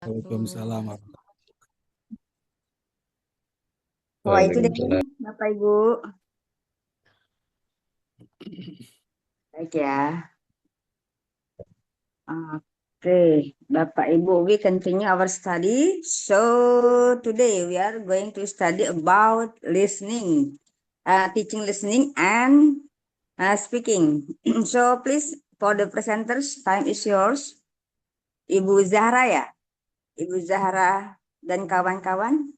Waalaikumsalam. Wah, itu deh, Waalaikumsalam. Bapak Ibu. Baik ya. Okay, Bapak Ibu, we continue our study. So today we are going to study about listening, teaching listening and speaking. So please, for the presenters, time is yours. Ibu Zahra ya? Ibu Zahra dan kawan-kawan?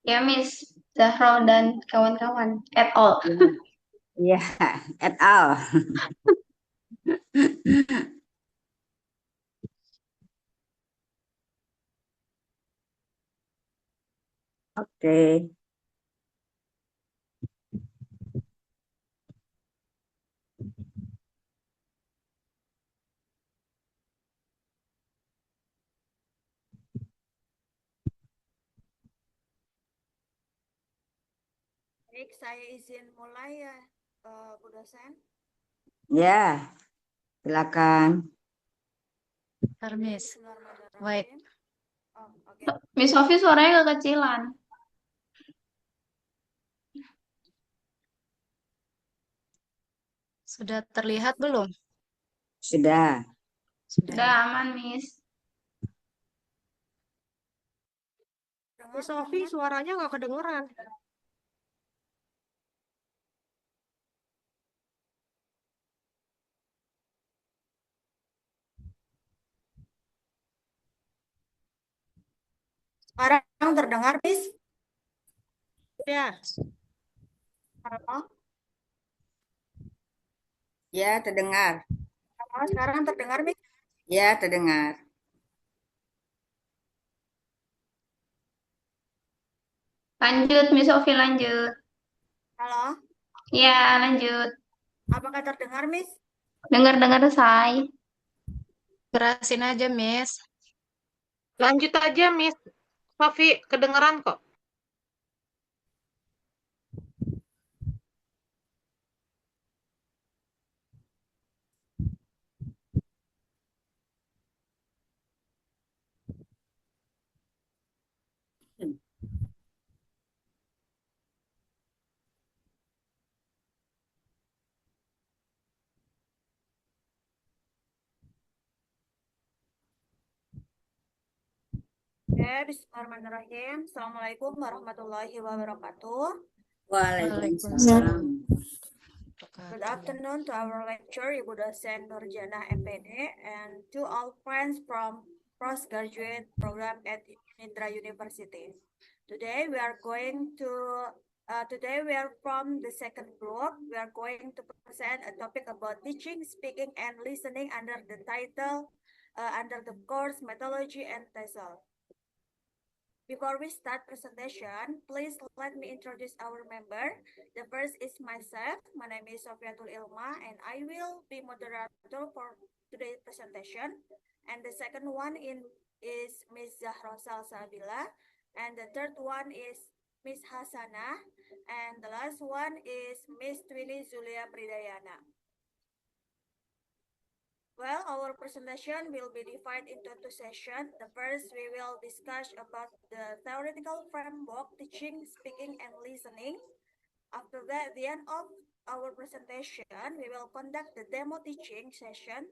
Ya, Miss Zahro dan kawan-kawan at all. Ya, et al. Oke. Baik, saya izin mulai ya, Bu dosen. Ya, silakan. Miss. Wait. Bismillahirrahmanirrahim. Oke. Miss Sofi suaranya kekecilan. Sudah terlihat belum? Sudah. Sudah aman, Miss. Dengar, Sofi teman-teman? suaranya nggak kedengeran. Sekarang terdengar, Miss? Ya, Halo? Ya, terdengar. Halo, sekarang terdengar, Miss? Ya, terdengar. Lanjut, Miss Sofi lanjut. Halo? Ya, lanjut. Apakah terdengar, Miss? Dengar-dengar saya. Kerasin aja, Miss. lanjut aja, Miss. Sofi, kedengeran kok. Oke, bismillahirrahmanirrahim. Assalamualaikum warahmatullahi wabarakatuh. Waalaikumsalam. Good afternoon to our lecturer, Ibu dosen Nurjana MPD, and to all friends from postgraduate program at Nidra University. Today we are from the second group. We are going to present a topic about teaching, speaking, and listening under the title, under the course Methodology and TESOL. Before we start presentation, please let me introduce our member. The first is myself. My name is Sofiatul Ilma, and I will be moderator for today's presentation. And the second one is Ms. Zahra Salsabila, and the third one is Ms. Hasana, and the last one is Ms. Twili Zulia Pridayana. Well, our presentation will be divided into two sessions. The first, we will discuss about the theoretical framework, teaching, speaking, and listening. After that, at the end of our presentation, we will conduct the demo teaching session.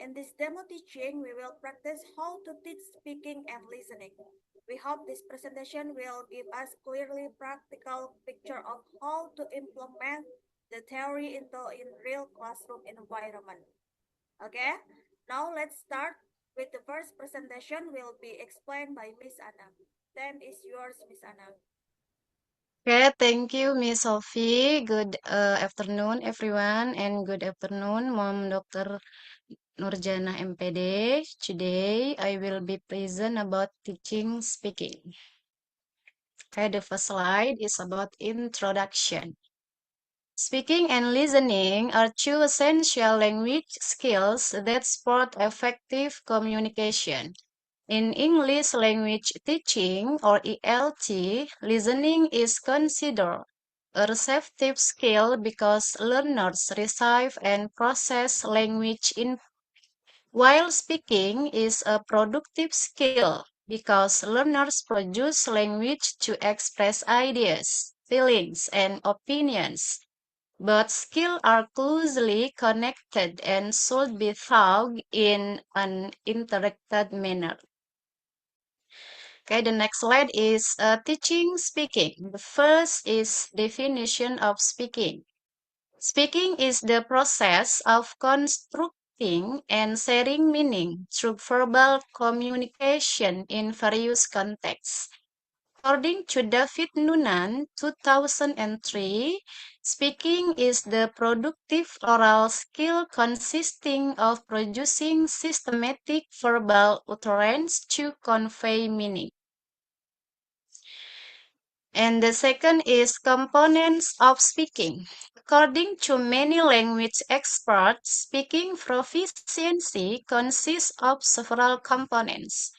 In this demo teaching, we will practice how to teach speaking and listening. We hope this presentation will give us clearly practical picture of how to implement the theory in real classroom environment. Okay, now let's start with the first presentation will be explained by Miss Anna. Then is yours, Miss Anna. Okay, thank you, Miss Sophie. Good afternoon, everyone, and good afternoon, Mom Dr. Nurjana MPD. Today, I will be present about teaching speaking. Okay, the first slide is about introduction. Speaking and listening are two essential language skills that support effective communication. In English language teaching or ELT, listening is considered a receptive skill because learners receive and process language in while speaking is a productive skill because learners produce language to express ideas, feelings, and opinions. Both skills are closely connected and should be taught in an interactive manner. Okay, the next slide is teaching speaking. The first is definition of speaking. Speaking is the process of constructing and sharing meaning through verbal communication in various contexts. According to David Noonan, 2003, speaking is the productive oral skill consisting of producing systematic verbal utterance to convey meaning. And the second is components of speaking. According to many language experts, speaking proficiency consists of several components.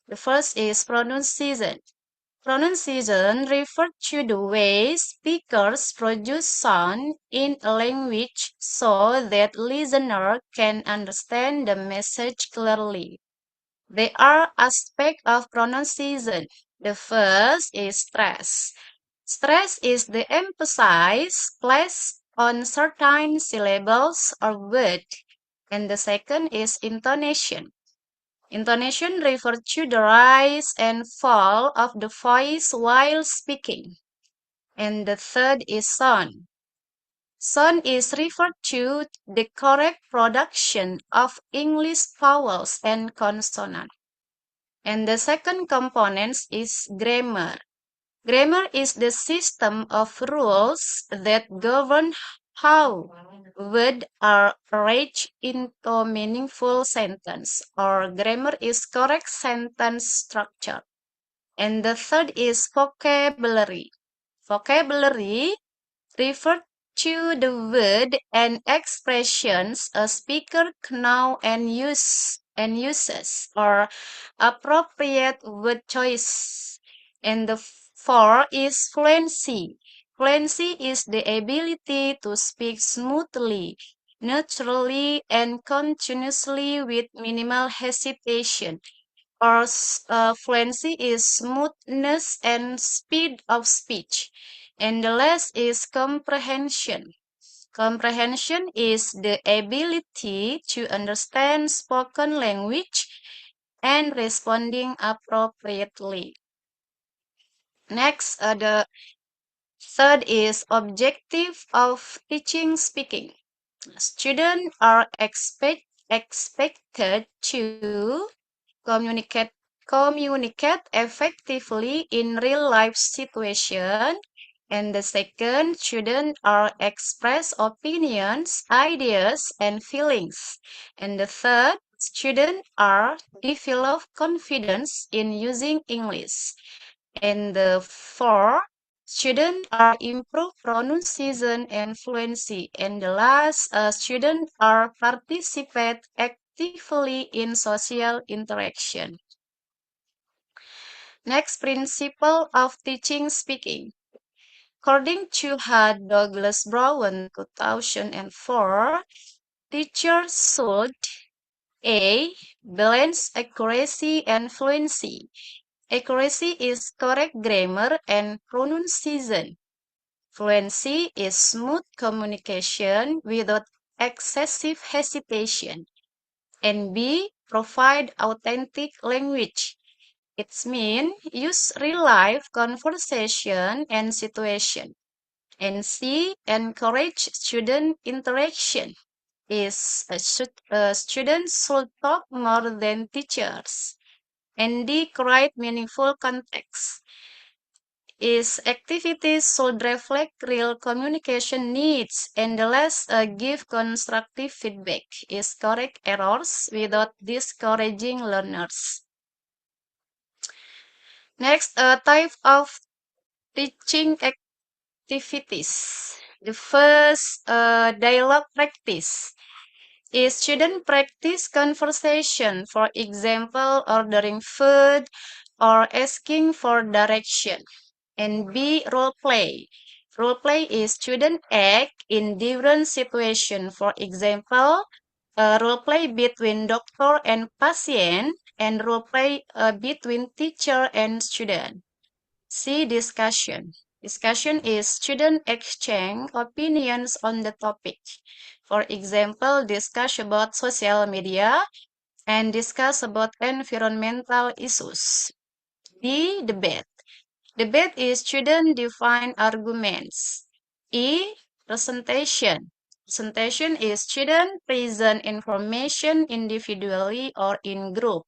The first is pronunciation. Pronunciation refers to the way speakers produce sound in a language so that listeners can understand the message clearly. There are aspects of pronunciation. The first is stress. Stress is the emphasis placed on certain syllables or words. And the second is intonation. Intonation refers to the rise and fall of the voice while speaking. And the third is sound. Sound is referred to the correct production of English vowels and consonants. And the second component is grammar. Grammar is the system of rules that govern how words are arranged into meaningful sentence, or grammar is correct sentence structure. And the third is vocabulary. Vocabulary refers to the word and expressions a speaker knows and uses, or appropriate word choice. And the fourth is fluency. Fluency is the ability to speak smoothly, naturally, and continuously with minimal hesitation. Or fluency is smoothness and speed of speech. And the last is comprehension. Comprehension is the ability to understand spoken language and responding appropriately. Next, the third is objective of teaching speaking. Students are expected to communicate effectively in real life situation. And the second, students are express opinions, ideas, and feelings. And the third, students are develop confidence in using English. And the fourth, students are improve pronunciation and fluency. And the last, students are participate actively in social interaction. Next, principle of teaching speaking. According to Douglas Brown 2004, teachers should A. Balance accuracy and fluency. Accuracy is correct grammar and pronunciation. Fluency is smooth communication without excessive hesitation. And B. Provide authentic language. It means use real-life conversation and situation. And C. Encourage student interaction. Students should talk more than teachers. And D. Create meaningful context. Activities should reflect real communication needs, and the last give constructive feedback. Correct errors without discouraging learners. Next, type of teaching activities. The first, dialogue practice. Student practice conversation, for example, ordering food or asking for direction. And B, role play. Role play is student act in different situations. For example, role play between doctor and patient, and role play between teacher and student. C. Discussion. Discussion is student exchange opinions on the topic. For example, discuss about social media and discuss about environmental issues. D. Debate. Debate is student define arguments. E. Presentation. Presentation is student present information individually or in group.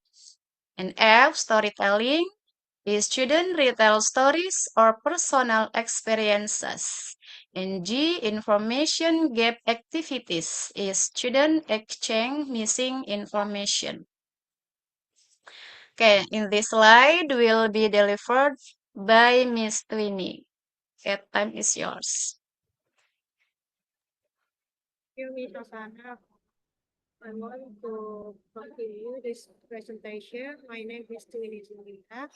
And F. Storytelling is student retell stories or personal experiences. And G. Information gap activities is student exchange missing information. Okay, in this slide will be delivered by Miss Twinnie. Okay, time is yours. Thank you, Miss Osana. I want to continue this presentation. My name is Twinnie Zulita.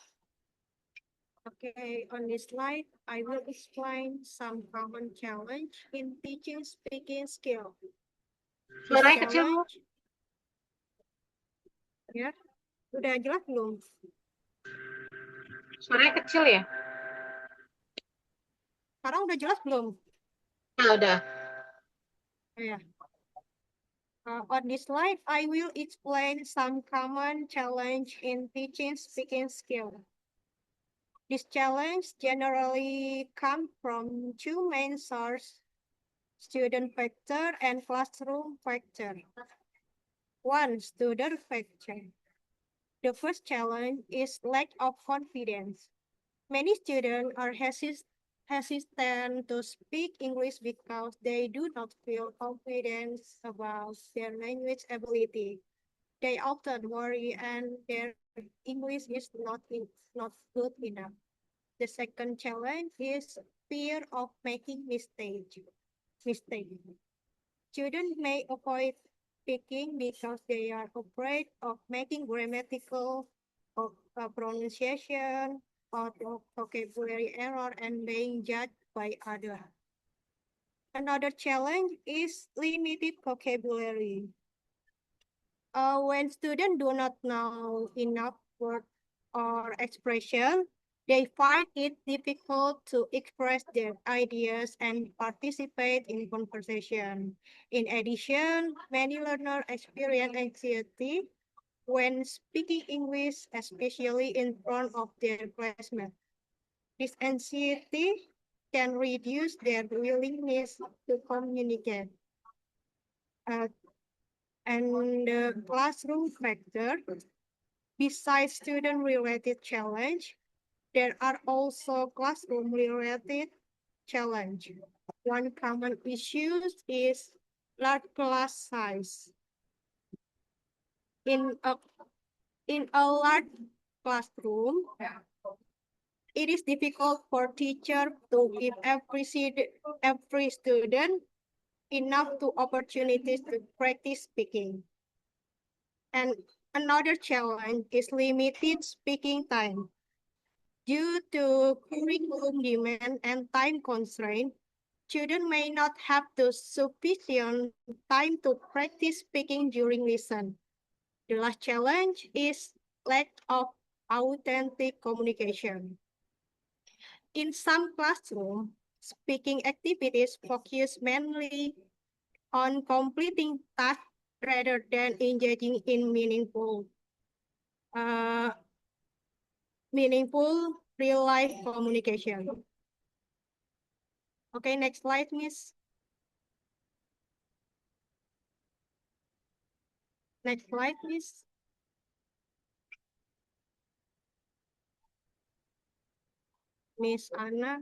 Okay, on this slide, I will explain some common challenge in teaching speaking skill. Suaranya kecil, Bu. Ya, udah jelas belum? Suaranya kecil ya? Sekarang udah jelas belum? Ya, udah. Ya. On this slide, I will explain some common challenge in teaching speaking skill. This challenge generally come from two main sources, student factor and classroom factor. One, student factor. The first challenge is lack of confidence. Many students are hesitant to speak English because they do not feel confident about their language ability. They often worry and their English is not good enough. The second challenge is fear of making mistakes. Students may avoid speaking because they are afraid of making grammatical or pronunciation or vocabulary error and being judged by others. Another challenge is limited vocabulary. When students do not know enough words or expression, they find it difficult to express their ideas and participate in conversation. In addition, many learners experience anxiety when speaking English, especially in front of their classmates. This anxiety can reduce their willingness to communicate. And the classroom factor, besides student-related challenge, there are also classroom-related challenge. One common issue is large class size. In a large classroom, it is difficult for teacher to give every student enough opportunities to practice speaking. And another challenge is limited speaking time. Due to curriculum demand and time constraint, students may not have the sufficient time to practice speaking during lesson. The last challenge is lack of authentic communication. In some classrooms, speaking activities focus mainly on completing tasks rather than engaging in meaningful real-life communication. Okay, next slide, Miss. Next slide, please. Miss Anna.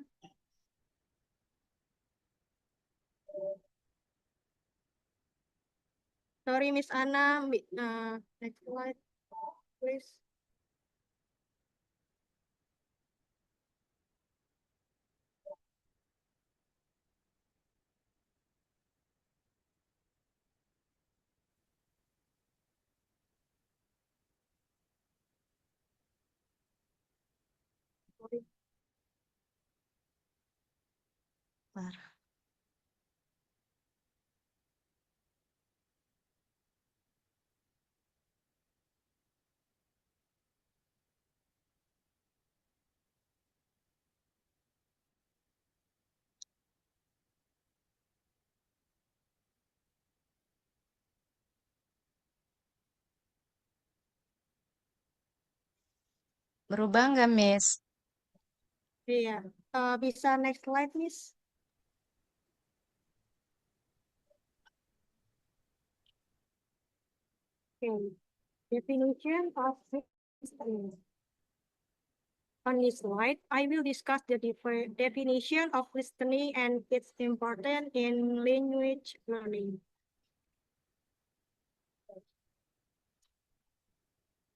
Sorry, Miss Anna. Next slide, please. Parah. Berubah nggak, Miss? Iya. Bisa next slide, Miss? Okay. Definition of listening. On this slide, I will discuss the definition of listening and its importance in language learning.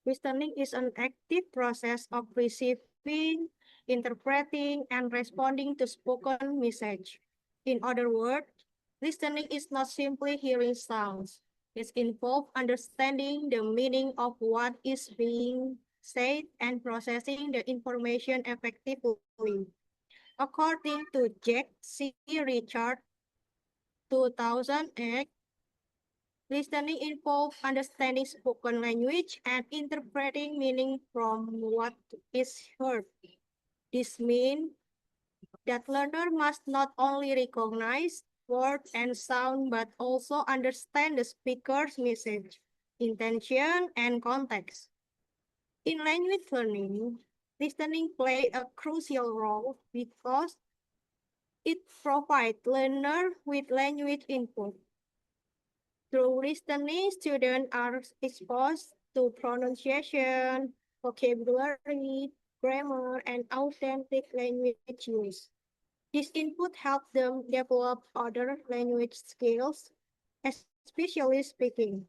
Listening is an active process of receiving, interpreting, and responding to spoken message. In other words, listening is not simply hearing sounds. It involves understanding the meaning of what is being said and processing the information effectively. According to Jack C. Richard, 2008, listening involves understanding spoken language and interpreting meaning from what is heard. This means that learner must not only recognize words and sound, but also understand the speaker's message, intention, and context. In language learning, listening plays a crucial role because it provides learner with language input. Through listening, students are exposed to pronunciation, vocabulary, grammar, and authentic language use. This input helps them develop other language skills, especially speaking.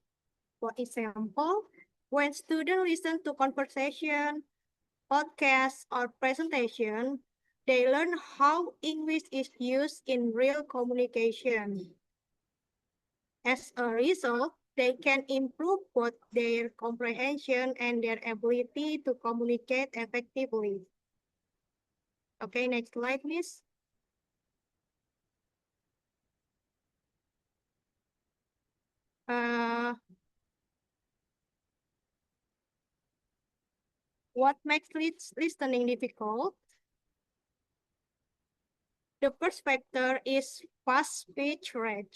For example, when students listen to conversation, podcasts, or presentation, they learn how English is used in real communication. As a result, they can improve both their comprehension and their ability to communicate effectively. Okay, next slide, please. What makes listening difficult? The first factor is fast speech rate.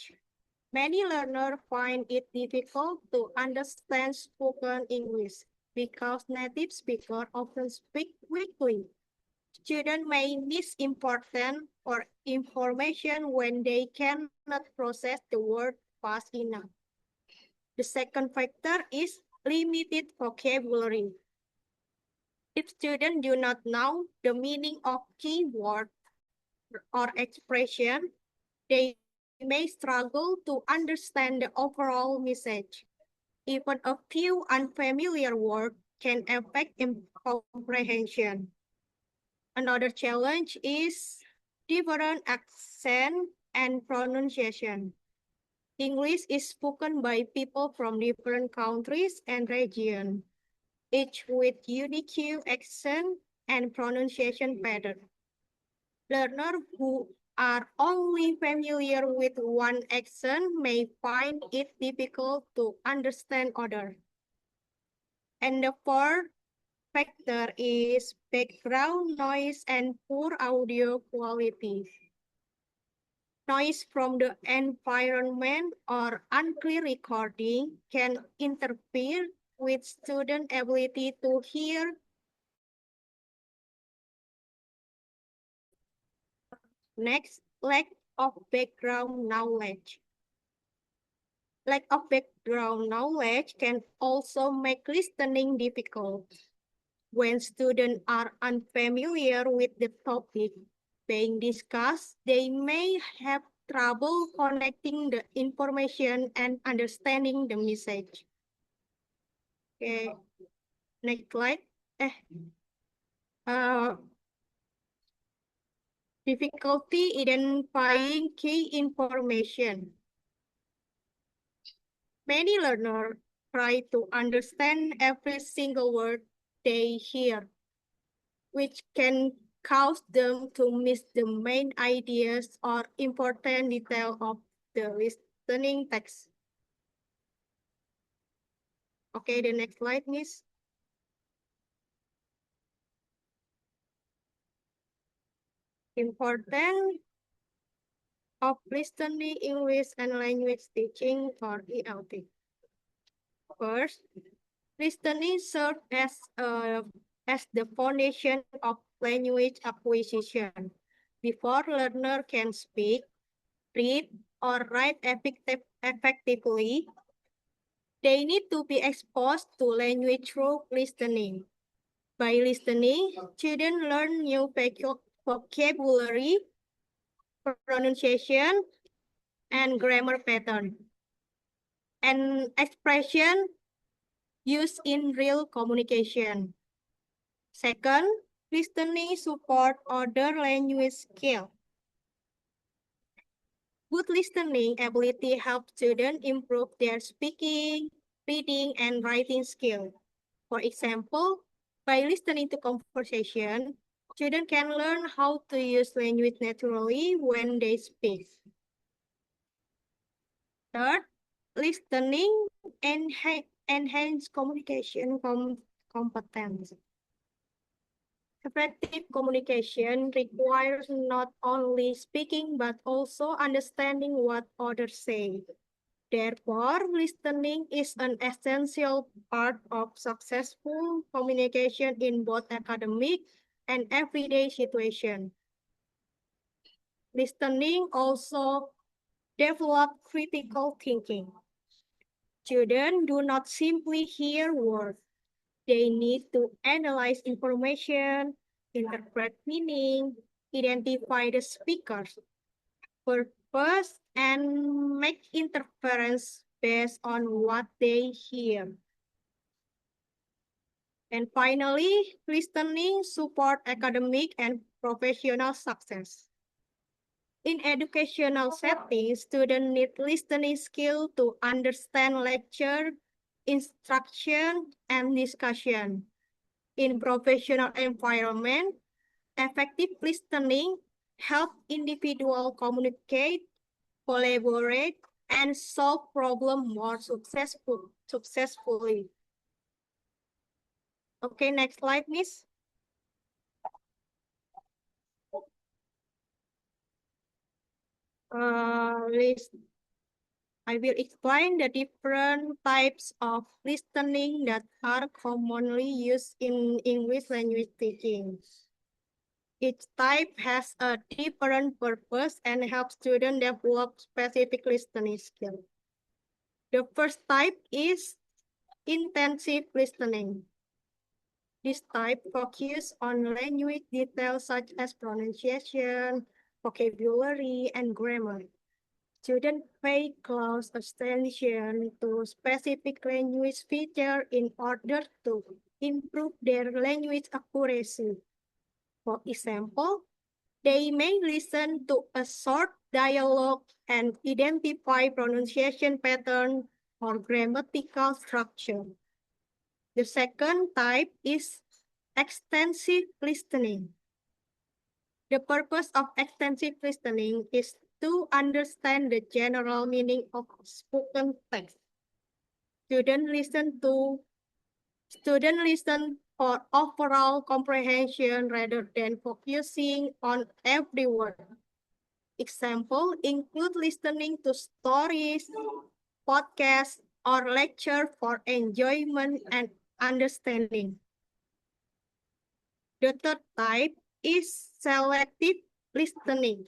Many learners find it difficult to understand spoken English because native speakers often speak quickly. Students may miss important or information when they cannot process the word fast enough. The second factor is limited vocabulary. If students do not know the meaning of key words or expression, they may struggle to understand the overall message. Even a few unfamiliar words can affect comprehension. Another challenge is different accent and pronunciation. English is spoken by people from different countries and regions, each with unique accent and pronunciation pattern. Learners who are only familiar with one accent may find it difficult to understand others. And the fourth factor is background noise and poor audio quality. Noise from the environment or unclear recording can interfere with student ability to hear. Next, lack of background knowledge. Lack of background knowledge can also make listening difficult. When students are unfamiliar with the topic being discussed, they may have trouble connecting the information and understanding the message. Okay, next slide. Difficulty identifying key information. Many learners try to understand every single word they hear, which can cause them to miss the main ideas or important detail of the listening text. Okay, the next slide, Miss. Important of listening English and language teaching or ELT. First, listening serves as a as the foundation of language acquisition. Before learner can speak, read, or write effectively, they need to be exposed to language through listening. By listening, children learn new vocabulary, pronunciation, and grammar pattern, and expression used in real communication. Second, listening support other language skills. Good listening ability helps students improve their speaking, reading, and writing skills. For example, by listening to conversation, children can learn how to use language naturally when they speak. Third, listening enhance communication competence. Effective communication requires not only speaking but also understanding what others say. Therefore, listening is an essential part of successful communication in both academic and everyday situations. Listening also develops critical thinking. Children do not simply hear words. They need to analyze information, interpret meaning, identify the speaker's purpose, and make inference based on what they hear. And finally, listening support academic and professional success. In educational settings, students need listening skill to understand lecture, instruction, and discussion. In professional environment, effective listening help individuals communicate, collaborate, and solve problems more successfully. Okay, next slide, Miss. I will explain the different types of listening that are commonly used in English language teaching. Each type has a different purpose and helps students develop specific listening skills. The first type is intensive listening. This type focuses on language details such as pronunciation, vocabulary, and grammar. Students pay close attention to specific language features in order to improve their language accuracy. For example, they may listen to a short dialogue and identify pronunciation pattern or grammatical structure. The second type is extensive listening. The purpose of extensive listening is to understand the general meaning of spoken text. Students listen for overall comprehension rather than focusing on every word. Example include listening to stories, podcasts, or lecture for enjoyment and understanding. The third type is selective listening.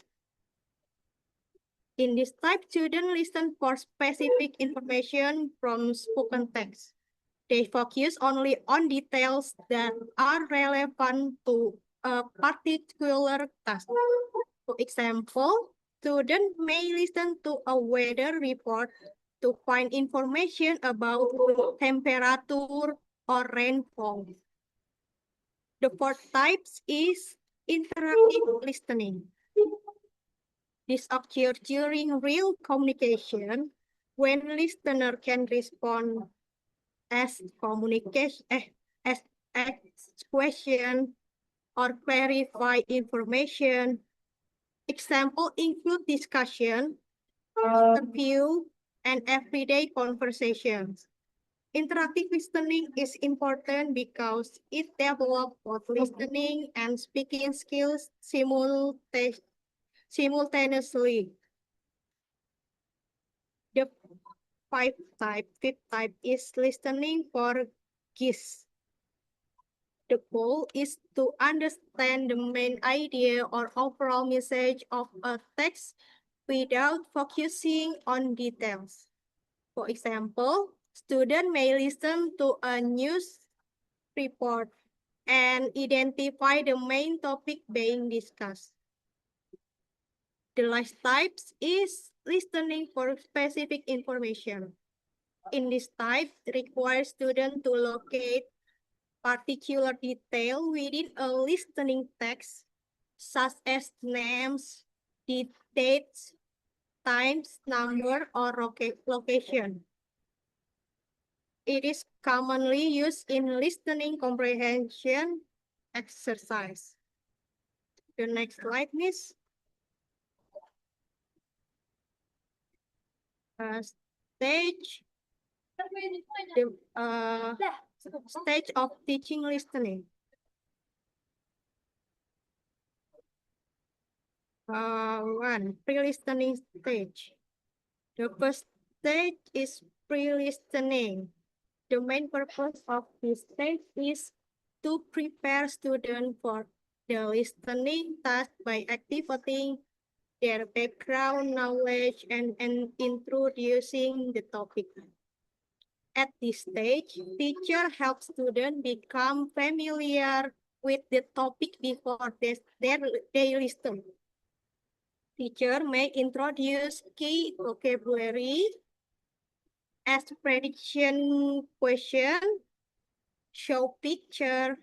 In this type, students listen for specific information from spoken text. They focus only on details that are relevant to a particular task. For example, students may listen to a weather report to find information about temperature or rainfall. The fourth type is interactive listening. This occurs during real communication when listener can respond as ask question or clarify information. Example include discussion, interview, and everyday conversations. Interactive listening is important because it develops both listening and speaking skills simultaneously. The fifth type is listening for gist. The goal is to understand the main idea or overall message of a text without focusing on details. For example, students may listen to a news report and identify the main topic being discussed. The last type is listening for specific information. In this type, it requires students to locate particular detail within a listening text, such as names, dates, times, number, or location. It is commonly used in listening comprehension exercise. The next slide, Miss. Stage stage of teaching listening. One, pre-listening stage. The first stage is pre-listening. The main purpose of this stage is to prepare students for the listening task by activating their background knowledge and introducing the topic. At this stage, teacher helps students become familiar with the topic before they listen. Teacher may introduce key vocabulary as prediction question, show picture,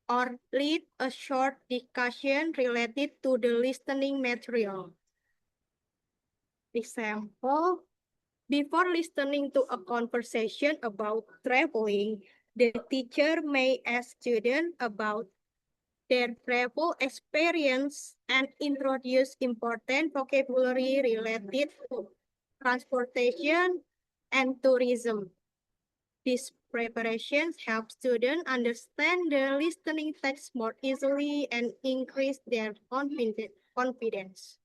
or lead a short discussion related to the listening material. Example, before listening to a conversation about traveling, the teacher may ask students about their travel experience and introduce important vocabulary related to transportation and tourism. These preparations help students understand the listening text more easily and increase their confidence.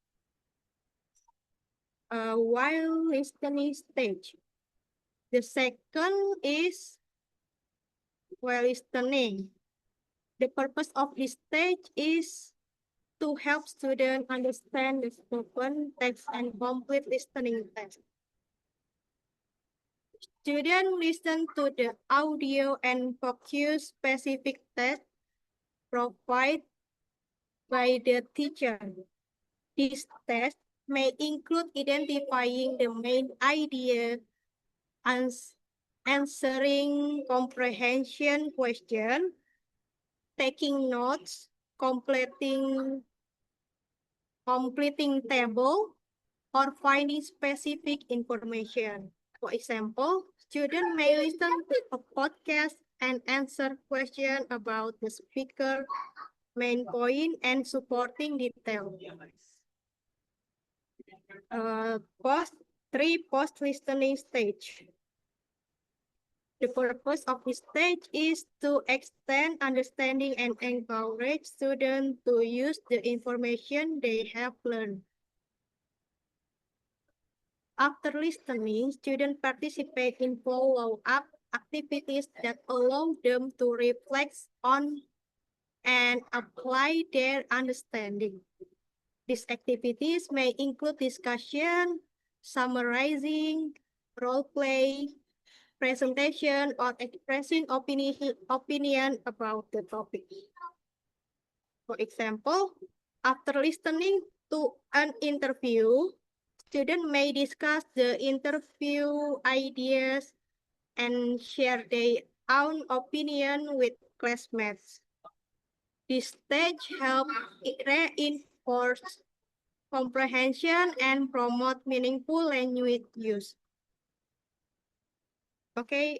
While listening stage. The second is while listening. The purpose of this stage is to help students understand the spoken text and complete listening text. Students listen to the audio and focus specific text provided by the teacher. This test may include identifying the main idea, answering comprehension question, taking notes, completing table, or finding specific information. For example, students may listen to a podcast and answer questions about the speaker, main point, and supporting detail. Post-listening stage. The purpose of this stage is to extend understanding and encourage students to use the information they have learned. After listening, students participate in follow-up activities that allow them to reflect on and apply their understanding. These activities may include discussion, summarizing, role play, presentation, or expressing opinion about the topic. For example, after listening to an interview, students may discuss the interview ideas and share their own opinion with classmates. This stage helps reinforce comprehension and promote meaningful language use. Okay.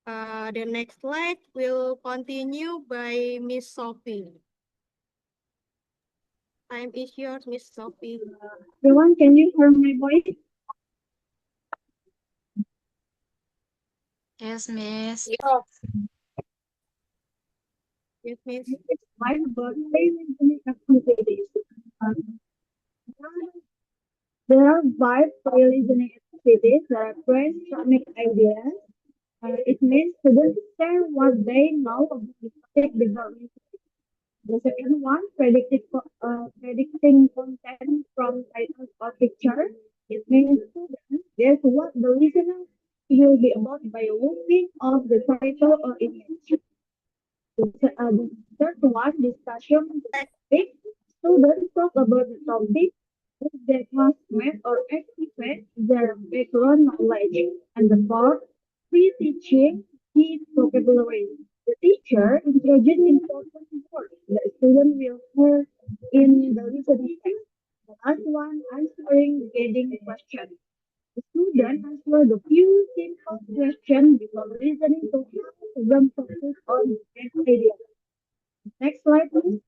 The next slide will continue by Miss Sophie. Time is yours, Miss Sophie. Everyone, can you hear my voice? Yes, Miss. Yes, Miss. It's my about pre-listening activities. There are 5 pre-listening activities that are brainstorming ideas, It means students share what they know about the topic before listening. The second one, predicting content from titles or picture. It means students guess what the listener will be about by looking of the title or image. The third one, discussion topic. Students talk about the topic with their classmates or activate their background knowledge. And the fourth, pre-teaching key vocabulary. The teacher introduces important words the student will hear in the listening text. The last one, answering guiding questions. The student answer the few simple questions before listening to help them focus on their idea. Next slide, please.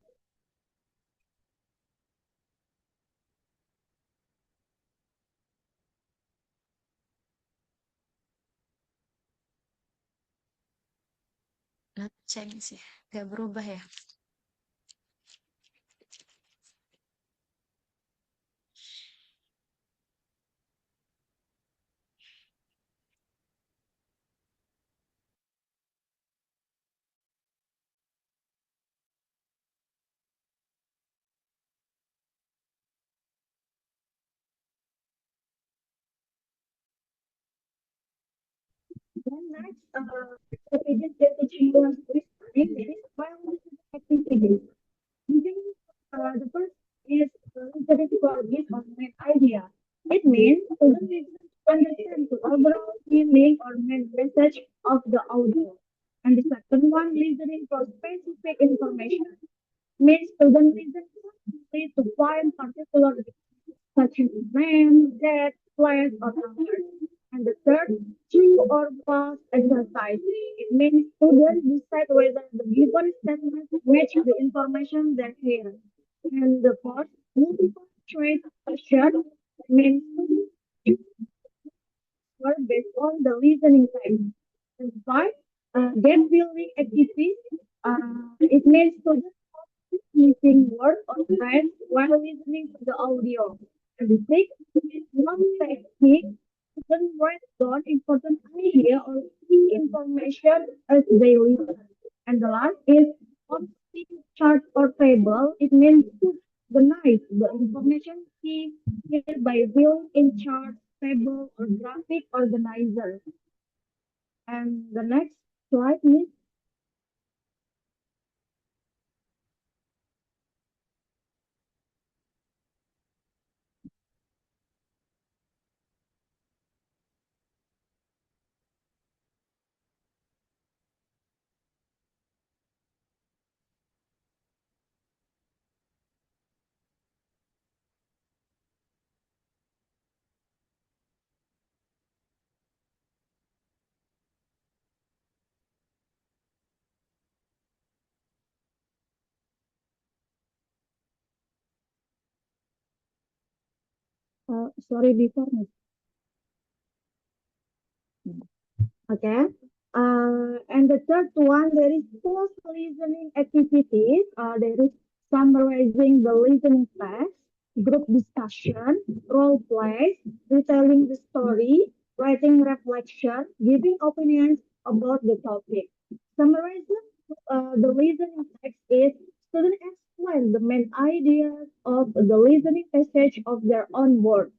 Not change ya, nggak berubah ya. Then next, activities that the children with is while activities. Using the first is listening for this on main idea. It means students need to understand the overall meaning or main message of the audio. And the second one, listening for specific information, means students listen closely to find particular such as name, date, place, or number. And the third, true or false exercise. It means students decide whether the given statement match the information they hear. And the fourth, multiple choice question means students were based on the listening time. And five, gap filling activities. It means students using words or friends while listening to the audio. And the sixth is one technique students write down important idea or key information as they listen. And the last is on chart or table. It means to organize the information key by viewing in chart, table, or graphic organizer. And the next slide is sorry before me. Okay. And the third one, there is post listening activities. There is summarizing the listening text, group discussion, role plays, retelling the story, writing reflection, giving opinions about the topic. Summarizing the listening text is students explain the main ideas of the listening passage of their own words.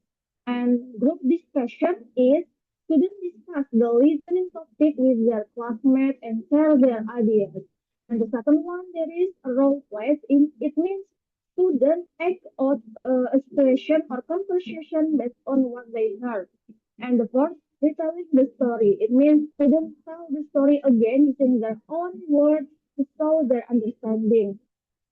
And group discussion is students discuss the listening topic with their classmates and share their ideas. And the second one, there is a role play. It means students act out a situation or conversation based on what they heard. And the fourth, retelling the story. It means students tell the story again using their own words to show their understanding.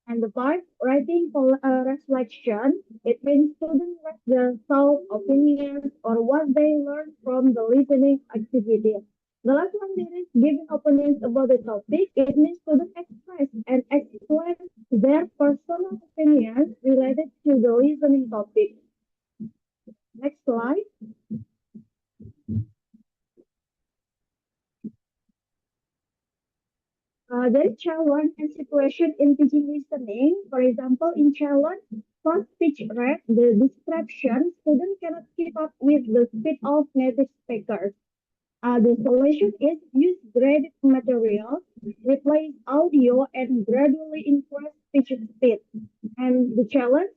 And the part writing for reflection, it means students write their thoughts, opinions, or what they learned from the listening activity. The last one there is giving opinions about the topic. It means students express and explain their personal opinions related to the listening topic. Next slide. There is challenge and situation in teaching listening. For example, in challenge, fast speech rate, the description, students cannot keep up with the speed of native speakers. The solution is use graded materials, replace audio, and gradually increase speech speed. And the challenge,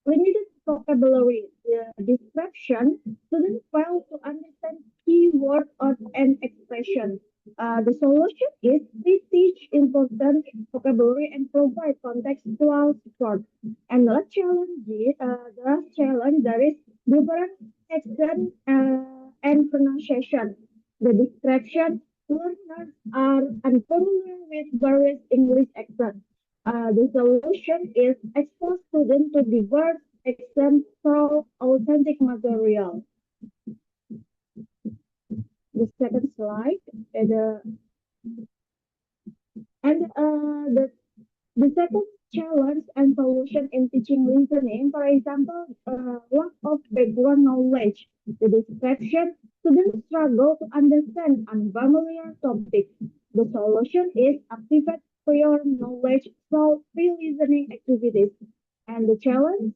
limited vocabulary. The description, students fail to understand key words and expressions. The solution is we teach important vocabulary and provide contextual support. And the last challenge, there is different accent and pronunciation. The description, learners are unfamiliar with various English accents. The solution is expose students to diverse accents through authentic material. The second slide, the second challenge and solution in teaching listening, for example, lack of background knowledge. The description, students struggle to understand unfamiliar topics. The solution is activate prior knowledge through pre-listening activities. And the challenge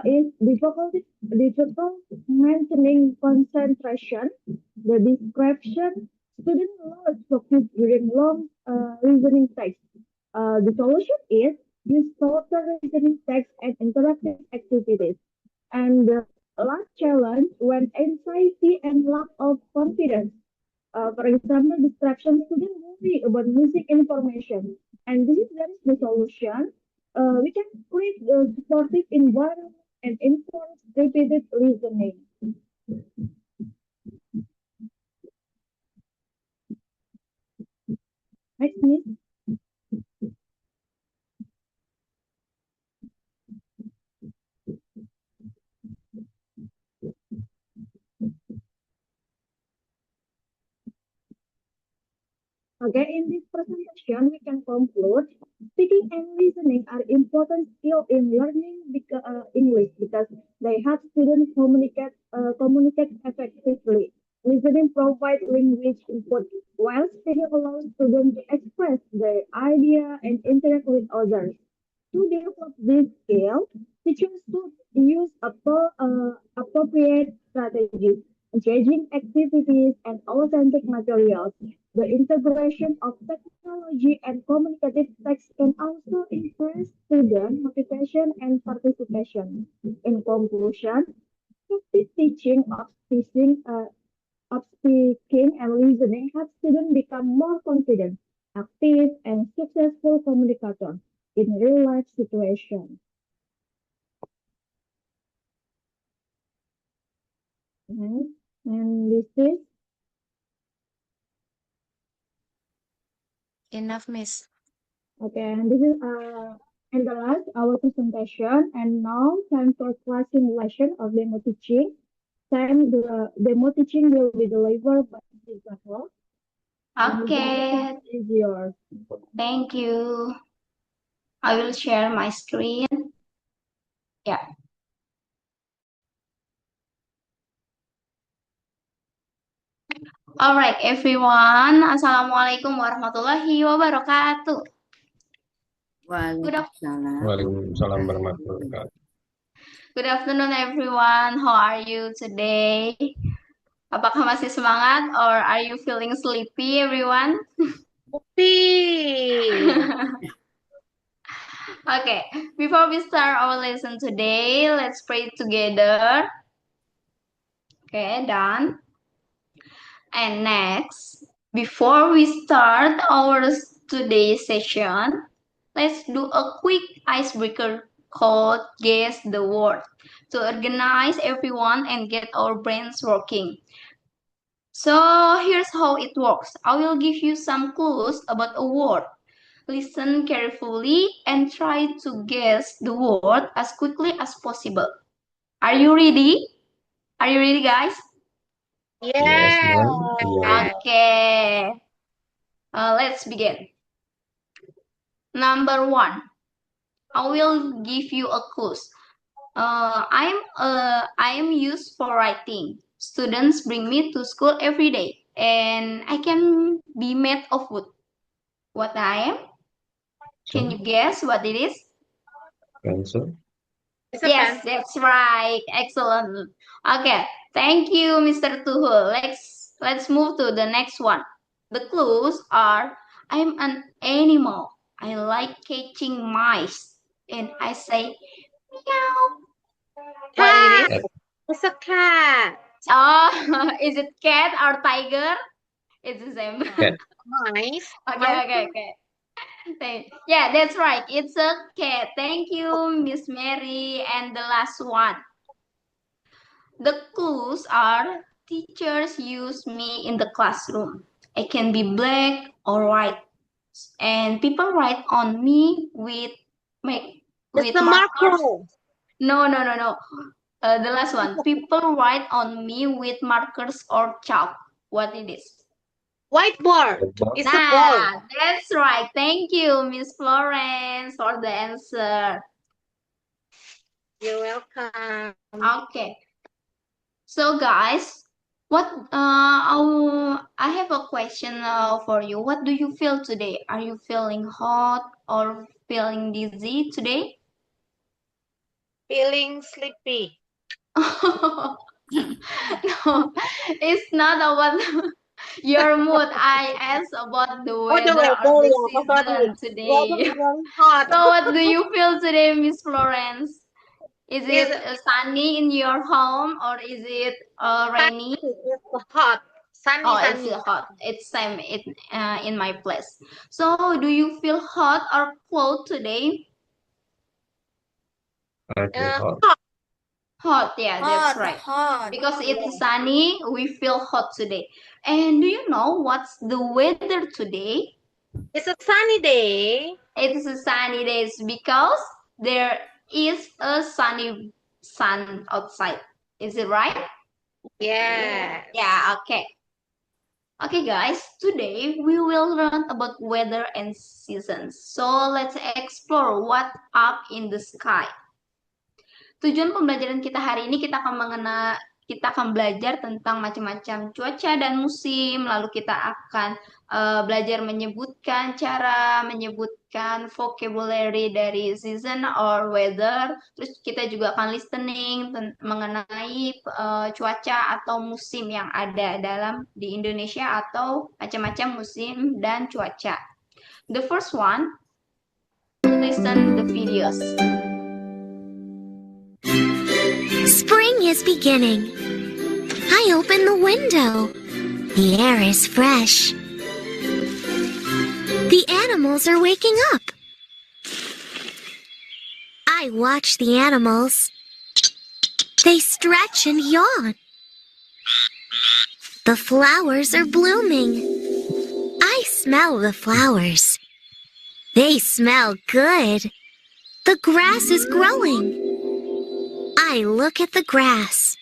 is difficult maintaining concentration. The description, students lose focus during long listening text. The solution is use shorter listening text and interactive activities. And the last challenge, when anxiety and lack of confidence. For example, distraction, students worry about missing information. And that is the solution. We can create a supportive environment and enforce repeated listening. Next, Miss. Okay, in this presentation, we can conclude speaking and listening are important skills in learning English because they help students communicate effectively. Listening provides language input, while speaking allows students to express their idea and interact with others. To develop this skill, teachers should use appropriate strategies, engaging activities, and authentic materials. The integration of technology and communicative text can also increase student motivation and participation. In conclusion, effective teaching of speaking and listening helps students become more confident, active, and successful communicators in real life situations. And this is Enough, Miss. okay, and this is and the last our presentation. And now time for class simulation of demo teaching. The demo teaching will be delivered by Ms. Zahra. Okay, Is yours. thank you. I will share my screen. Yeah. Alright, everyone. Assalamualaikum warahmatullahi wabarakatuh. Waalaikumsalam. Waalaikumsalam warahmatullahi wabarakatuh. Good afternoon, everyone. How are you today? Apakah masih semangat or are you feeling sleepy, everyone? Okay, before we start our lesson today, let's pray together. Okay, done. And next, before we start our today's session, let's do a quick icebreaker called Guess the Word to organize everyone and get our brains working. So here's how it works. I will give you some clues about a word. Listen carefully and try to guess the word as quickly as possible. Are you ready? Are you ready, guys? Yes, ma'am. Yeah. Okay. Let's begin. Number 1. I will give you a clue. I am used for writing. Students bring me to school every day, and I can be made of wood. What I am? Can you guess what it is? Pencil. Yes, that's right. Excellent. Okay, thank you, Mr. Tuhul. Let's move to the next one. The clues are, I'm an animal. I like catching mice. And I say, meow. What it is? It's a cat. Oh, is it cat or tiger? It's the same. Cat. Mice. Okay. Yeah, that's right. It's a cat. Thank you, Miss Mary. And the last one. The clues are, teachers use me in the classroom. I can be black or white. And people write on me with It's a markers. Marco. No. The last one. People write on me with markers or chalk. What it is? Whiteboard. Whiteboard. It's a ball. That's right. Thank you, Miss Florence, for the answer. You're welcome. Okay. So guys, I have a question for you. What do you feel today? Are you feeling hot or feeling dizzy today? Feeling sleepy. No, it's not about your mood. I asked about the weather or the season today. Hot. So what do you feel today, Miss Florence? Is it sunny in your home or is it rainy? It's hot. Sunny, Oh, sunny. it's hot. It's same in my place. So do you feel hot or cold today? I feel hot. Hot, yeah, that's right. Hot. Because it's sunny, we feel hot today. And do you know what's the weather today? It's a sunny day. It's a sunny day because there is a sunny sun outside. Is it right? Yeah. Yeah, okay. Okay, guys, today we will learn about weather and seasons. So let's explore what up in the sky. Tujuan pembelajaran kita hari ini kita akan belajar tentang macam-macam cuaca dan musim. Lalu kita akan belajar cara menyebutkan vocabulary dari season or weather. Terus kita juga akan listening mengenai cuaca atau musim yang ada di Indonesia atau macam-macam musim dan cuaca. The first one, listen the videos. Spring is beginning. I open the window. The air is fresh. The animals are waking up. I watch the animals. They stretch and yawn. The flowers are blooming. I smell the flowers. They smell good. The grass is growing. I look at the grass.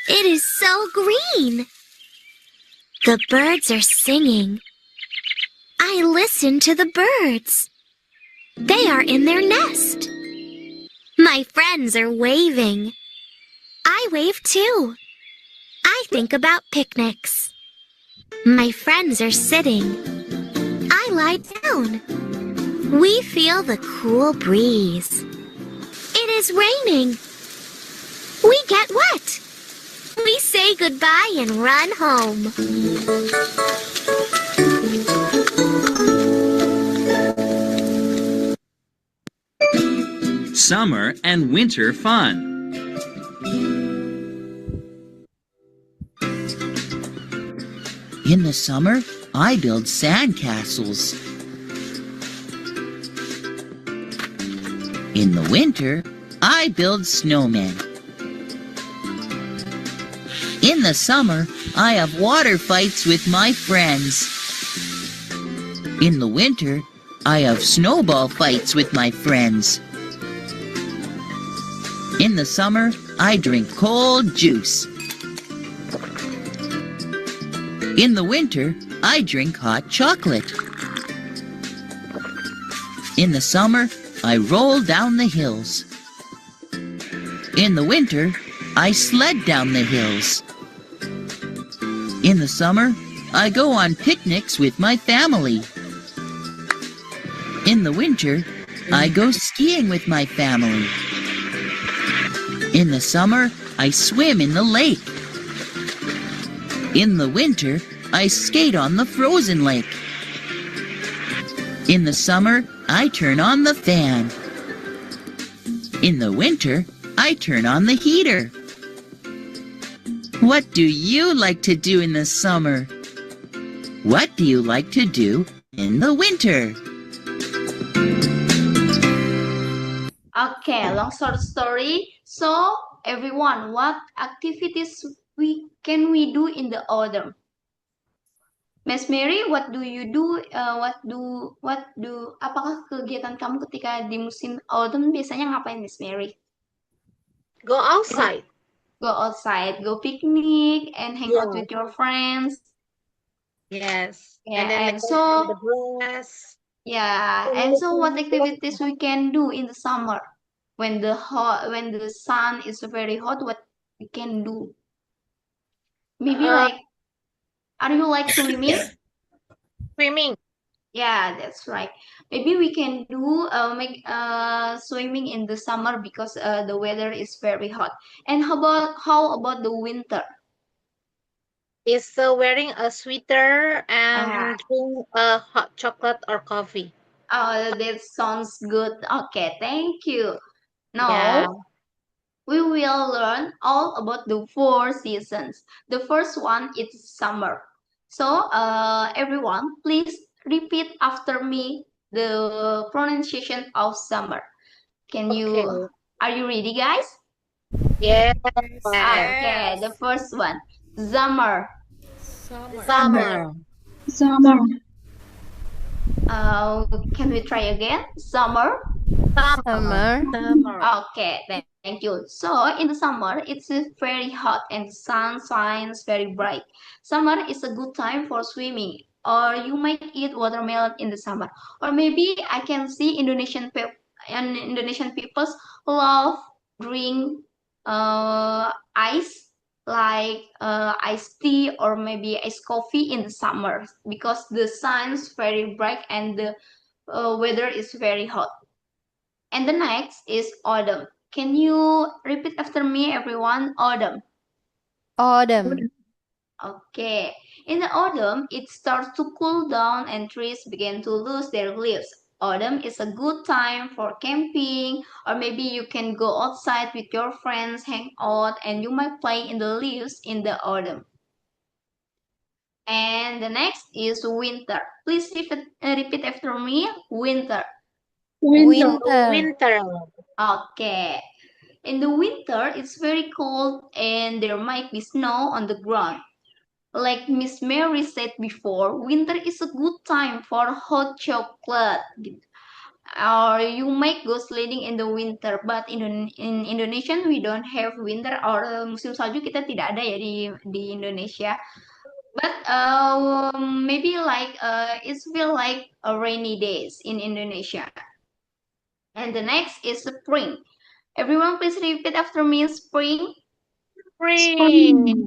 It is so green. The birds are singing. I listen to the birds. They are in their nest. My friends are waving. I wave too. I think about picnics. My friends are sitting. I lie down. We feel the cool breeze. It is raining. We get wet. We say goodbye and run home. Summer and winter fun. In the summer, I build sand castles. In the winter, I build snowmen. In the summer, I have water fights with my friends. In the winter, I have snowball fights with my friends. In the summer, I drink cold juice. In the winter, I drink hot chocolate. In the summer, I roll down the hills. In the winter, I sled down the hills. In the summer, I go on picnics with my family. In the winter, I go skiing with my family. In the summer, I swim in the lake. In the winter, I skate on the frozen lake. In the summer, I turn on the fan. In the winter, I turn on the heater. What do you like to do in the summer? What do you like to do in the winter? Okay, long short story. So, everyone, what activities can we do in the autumn? Miss Mary, what do you do? Apakah kegiatan kamu ketika di musim autumn biasanya ngapain, Miss Mary? Go outside. Go outside, go picnic, and hang out Yeah. with your friends. Yes. Yeah, And then and make so the grass. yeah, and so what activities we can do in the summer when the sun is very hot? What we can do? Maybe like, are you like swimming? Swimming. Yeah, that's right. Maybe we can do swimming in the summer because the weather is very hot. And how about the winter? Is wearing a sweater and Ah. drink a hot chocolate or coffee. Oh, that sounds good. Okay, thank you. Now, Yeah. we will learn all about the 4 seasons. The first one is summer. So, everyone, please repeat after me the pronunciation of summer. Okay. Are you ready, guys? Yes. Okay, the first one, summer. Summer. Summer. Can we try again? Summer. Summer. Okay, thank you. So in the summer, it's very hot and the sun shines very bright. Summer is a good time for swimming, or you might eat watermelon in the summer. Or maybe I can see Indonesian people love drink ice like iced tea or maybe iced coffee in the summer because the sun's very bright and the weather is very hot. And the next is autumn. Can you repeat after me, everyone? Autumn. Autumn. Okay. In the autumn, it starts to cool down and trees begin to lose their leaves. Autumn is a good time for camping, or maybe you can go outside with your friends, hang out, and you might play in the leaves in the autumn. And the next is winter. Please repeat after me. Winter. Winter. Okay. In the winter, it's very cold and there might be snow on the ground. Like Miss Mary said before, winter is a good time for hot chocolate. Or you might go sledding in the winter, but in Indonesia we don't have winter or musim salju kita tidak ada ya di Indonesia. But maybe like it's feel like a rainy days in Indonesia. And the next is spring. Everyone, please repeat after me. Spring. Spring.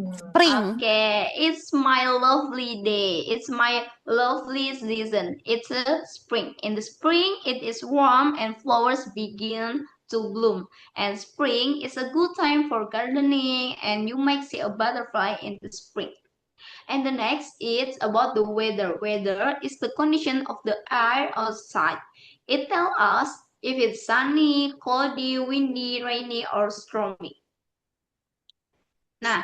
Okay, it's my lovely day. It's my lovely season. It's a spring. In the spring, it is warm and flowers begin to bloom. And spring is a good time for gardening, and you might see a butterfly in the spring. And the next is about the weather. Weather is the condition of the air outside. It tells us if it's sunny, cloudy, windy, rainy, or stormy. Nah,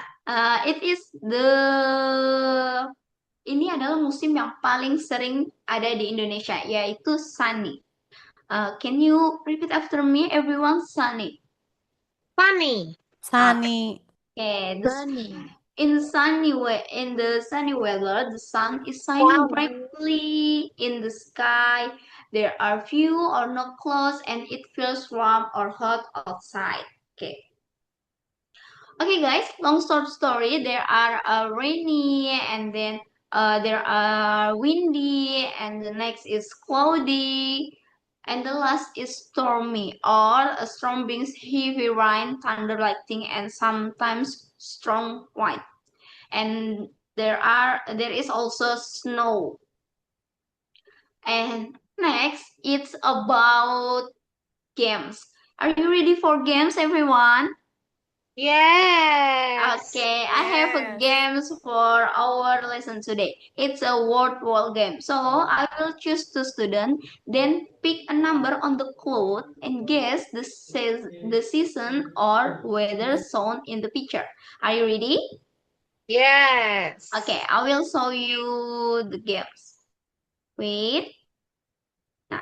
ini adalah musim yang paling sering ada di Indonesia, yaitu sunny. Can you repeat after me, everyone? Sunny. Sunny. Sunny. Okay. In the sunny weather, the sun is shining brightly in the sky. There are few or no clouds, and it feels warm or hot outside. Okay. Okay, guys. Long story. There are rainy, and then there are windy, and the next is cloudy, and the last is stormy. Or a storm brings heavy rain, thunder, lightning, and sometimes strong wind. And there is also snow. And next, it's about games. Are you ready for games, everyone? Yes. Okay, I have a games for our lesson today. It's a word wall game. So I will choose two students, then pick a number on the cloth and guess the season or weather shown in the picture. Are you ready? Yes. Okay, I will show you the games. Wait. Nah.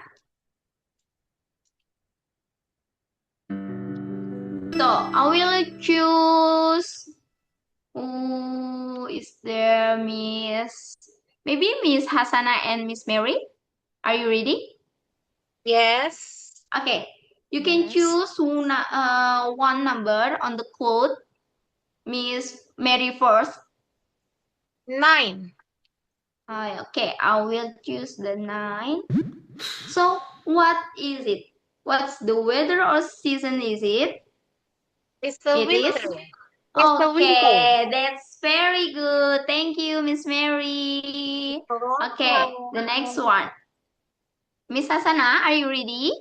So I will choose. Who is there, Miss? Maybe Miss Hasana and Miss Mary. Are you ready? Yes. Okay. You can choose one number on the cloth. Miss Mary first. 9. Okay, I will choose the 9. So, what is it? What's the weather or season is it? It's the It is? winter. It's the winter. Okay, that's very good. Thank you, Miss Mary. Okay, the next one. Miss Hasana, are you ready?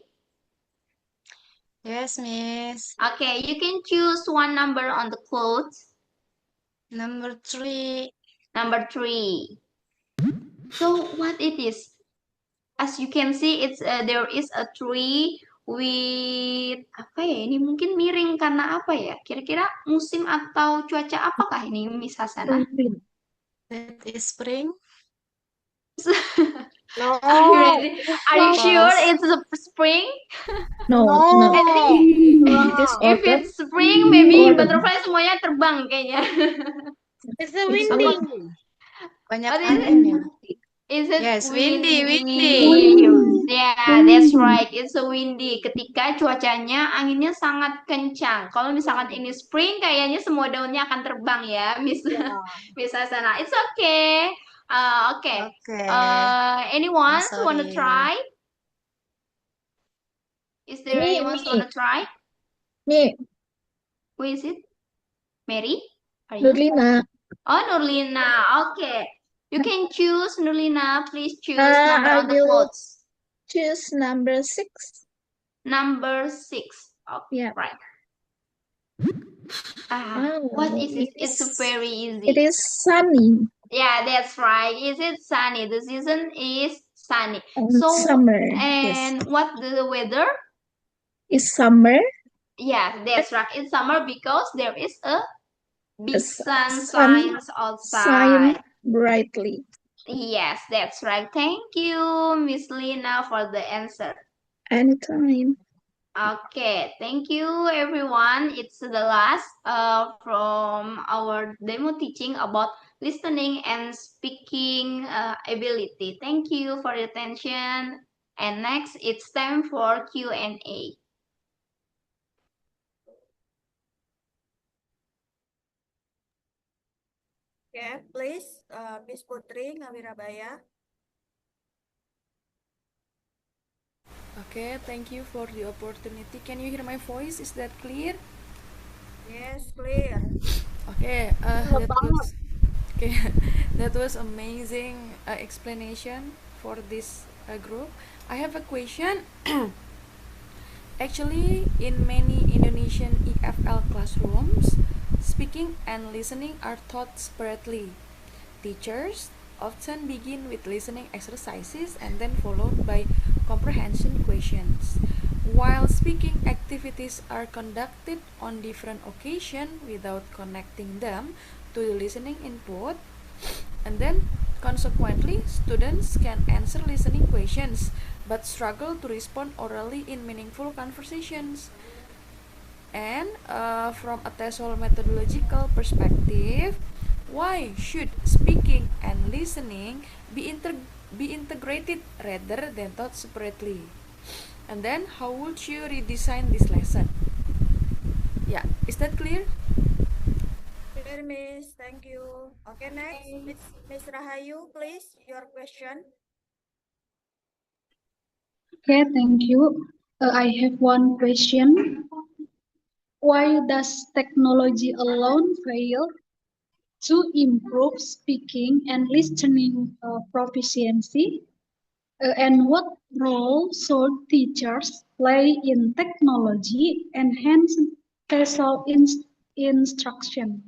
Yes, Miss. Okay, you can choose one number on the clothes. Number 3. Number 3. So what it is? As you can see, it's there is a tree with apa ya? Ini mungkin miring karena apa ya? Kira-kira musim atau cuaca apakah ini, Miss Hasana? That is spring. No. Are you ready? Are you sure it's a spring? No. If it's spring, maybe butterfly semuanya terbang kayaknya. It's the windy. Banyak What is angin ya. Is it Yes, windy? windy. Yeah, that's right. It's a windy. Ketika cuacanya anginnya sangat kencang. Kalau misalkan ini spring, kayaknya semua daunnya akan terbang ya, Miss Miss Hasana. It's okay. Okay. Okay. Anyone I'm wanna sorry. try? Is there anyone wanna try? Me. Who is it? Mary? Are you? Nurlina. Oh, Nurlina. Okay. You can choose, Nurlina. Please choose Uh, number I on the will- clothes. Choose number 6. Number 6. Okay, Yeah. right. Oh, What is it? it It's is- very easy. It is sunny. Yeah, that's right. Is it sunny? The season is sunny. And So, summer. and what the weather? It's summer. Yeah, that's right. It's summer because there is a big sun sun shines outside. Shine brightly. Yes, that's right. Thank you, Miss Lina, for the answer. Anytime. Okay, thank you everyone. It's the last from our demo teaching about listening and speaking ability. Thank you for your attention. And next, it's time for Q&A. Okay, please, Miss Putri Ngawirabaya. Okay, thank you for the opportunity. Can you hear my voice? Is that clear? Yes, clear. Okay, that was amazing explanation for this group. I have a question. Actually, in many Indonesian EFL classrooms, speaking and listening are taught separately. Teachers often begin with listening exercises and then followed by comprehension questions, while speaking activities are conducted on different occasions without connecting them to the listening input. And then consequently, students can answer listening questions but struggle to respond orally in meaningful conversations. And from a TESOL methodological perspective, why should speaking and listening be integrated rather than taught separately? And then how would you redesign this lesson? Yeah, is that clear? Clear, Miss. Thank you. Okay, next, Miss Rahayu, please, your question. Okay, thank you. I have one question. Why does technology alone fail to improve speaking and listening proficiency? And what role should teachers play in technology enhance TESOL instruction.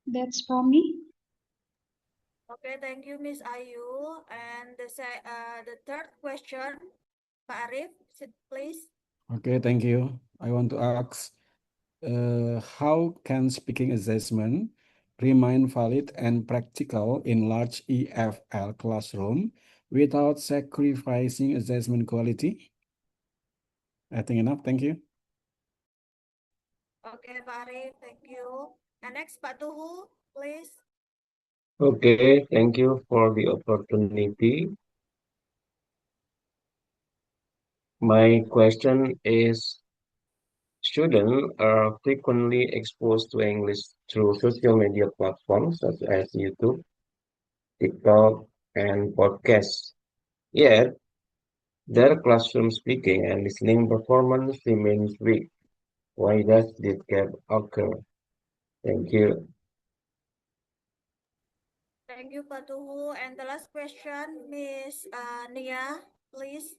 That's for me. Okay, thank you, Miss Ayu. And the third question, Pak Arif, please. Okay, thank you. I want to ask, how can speaking assessment remain valid and practical in large EFL classroom without sacrificing assessment quality? I think enough. Thank you. Okay, Pak Arif, thank you. And next, Pak Tuhu, please. Okay, thank you for the opportunity. My question is, students are frequently exposed to English through social media platforms such as YouTube, TikTok, and podcasts. Yet, their classroom speaking and listening performance remains weak. Why does this gap occur? Thank you. Thank you, Pak Tuhu. And the last question, Miss Nia, please.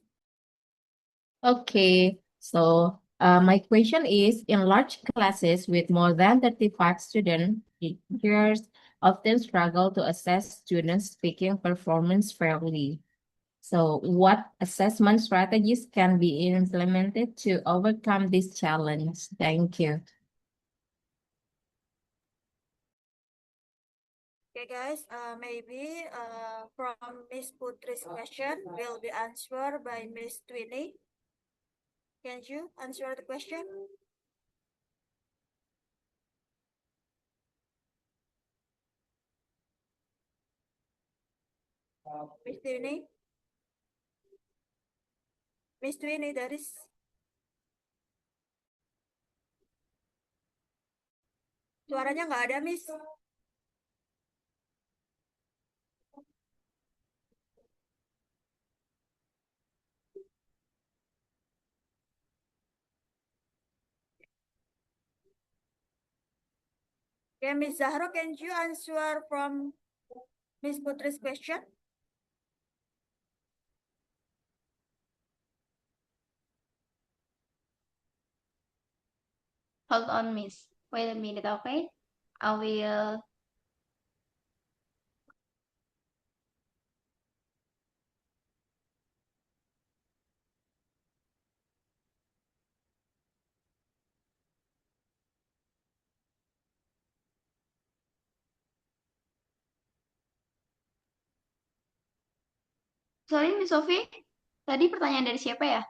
Okay, so my question is, in large classes with more than 35 students, teachers often struggle to assess students' speaking performance fairly. So what assessment strategies can be implemented to overcome this challenge? Thank you. Okay, guys, maybe from Miss Putri's question will be answered by Miss Twinny. Can you answer the question? Miss Twinny? Miss Twinny, there is... Suaranya nggak ada, Miss. Okay, Miss Zahro, can you answer from Miss Putri's question? Hold on, Miss. Wait a minute, okay? I will. Sorry, Miss Sophie. Tadi pertanyaan dari siapa ya?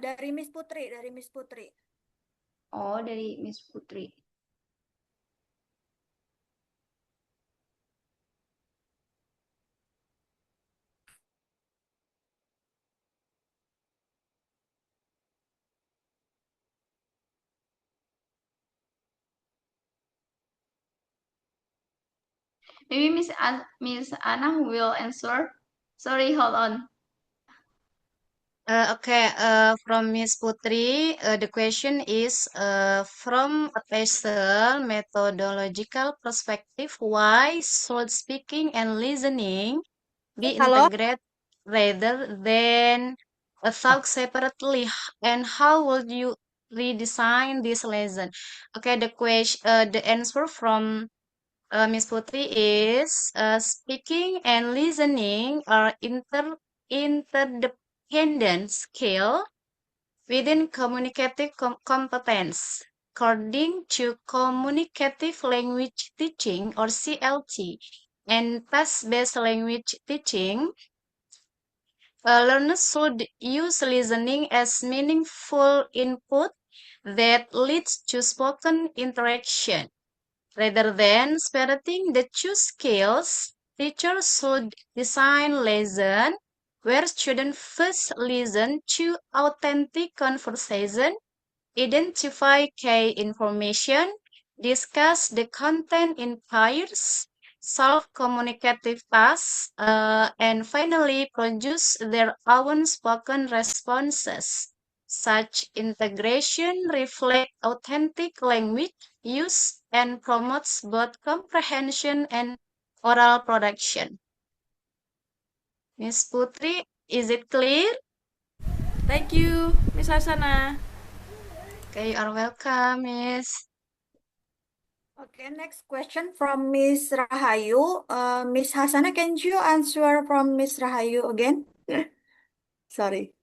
Dari Miss Putri, dari Miss Putri. Oh, dari Miss Putri. Maybe Miss Anna will answer. Sorry, hold on. Okay, from Miss Putri, the question is, from a PESTEL methodological perspective, why should speaking and listening be Hello? integrated rather than taught separately, and how would you redesign this lesson? Okay, the answer from Miss Putri is, speaking and listening are interdependent skill within communicative competence. According to communicative language teaching or CLT and task-based language teaching, learners should use listening as meaningful input that leads to spoken interaction. Rather than separating the two skills, teachers should design lessons where students first listen to authentic conversation, identify key information, discuss the content in pairs, solve communicative tasks, and finally produce their own spoken responses. Such integration reflects authentic language use and promotes both comprehension and oral production. Miss Putri, is it clear? Thank you, Miss Harsana. Okay, you are welcome, Miss. Okay, next question from Miss Rahayu. Miss Hasana, can you answer from Miss Rahayu again? Sorry.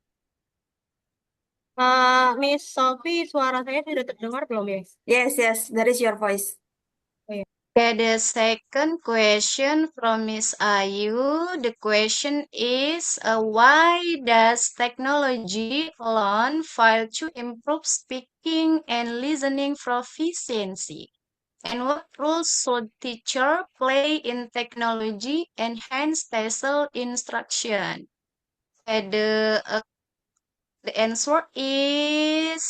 Miss Sophie, suara saya sudah terdengar belum ya? Yes, that is your voice. Okay, the second question from Miss Ayu. The question is, why does technology alone fail to improve speaking and listening proficiency? And what roles should teacher play in technology enhance TESOL instruction? And the answer is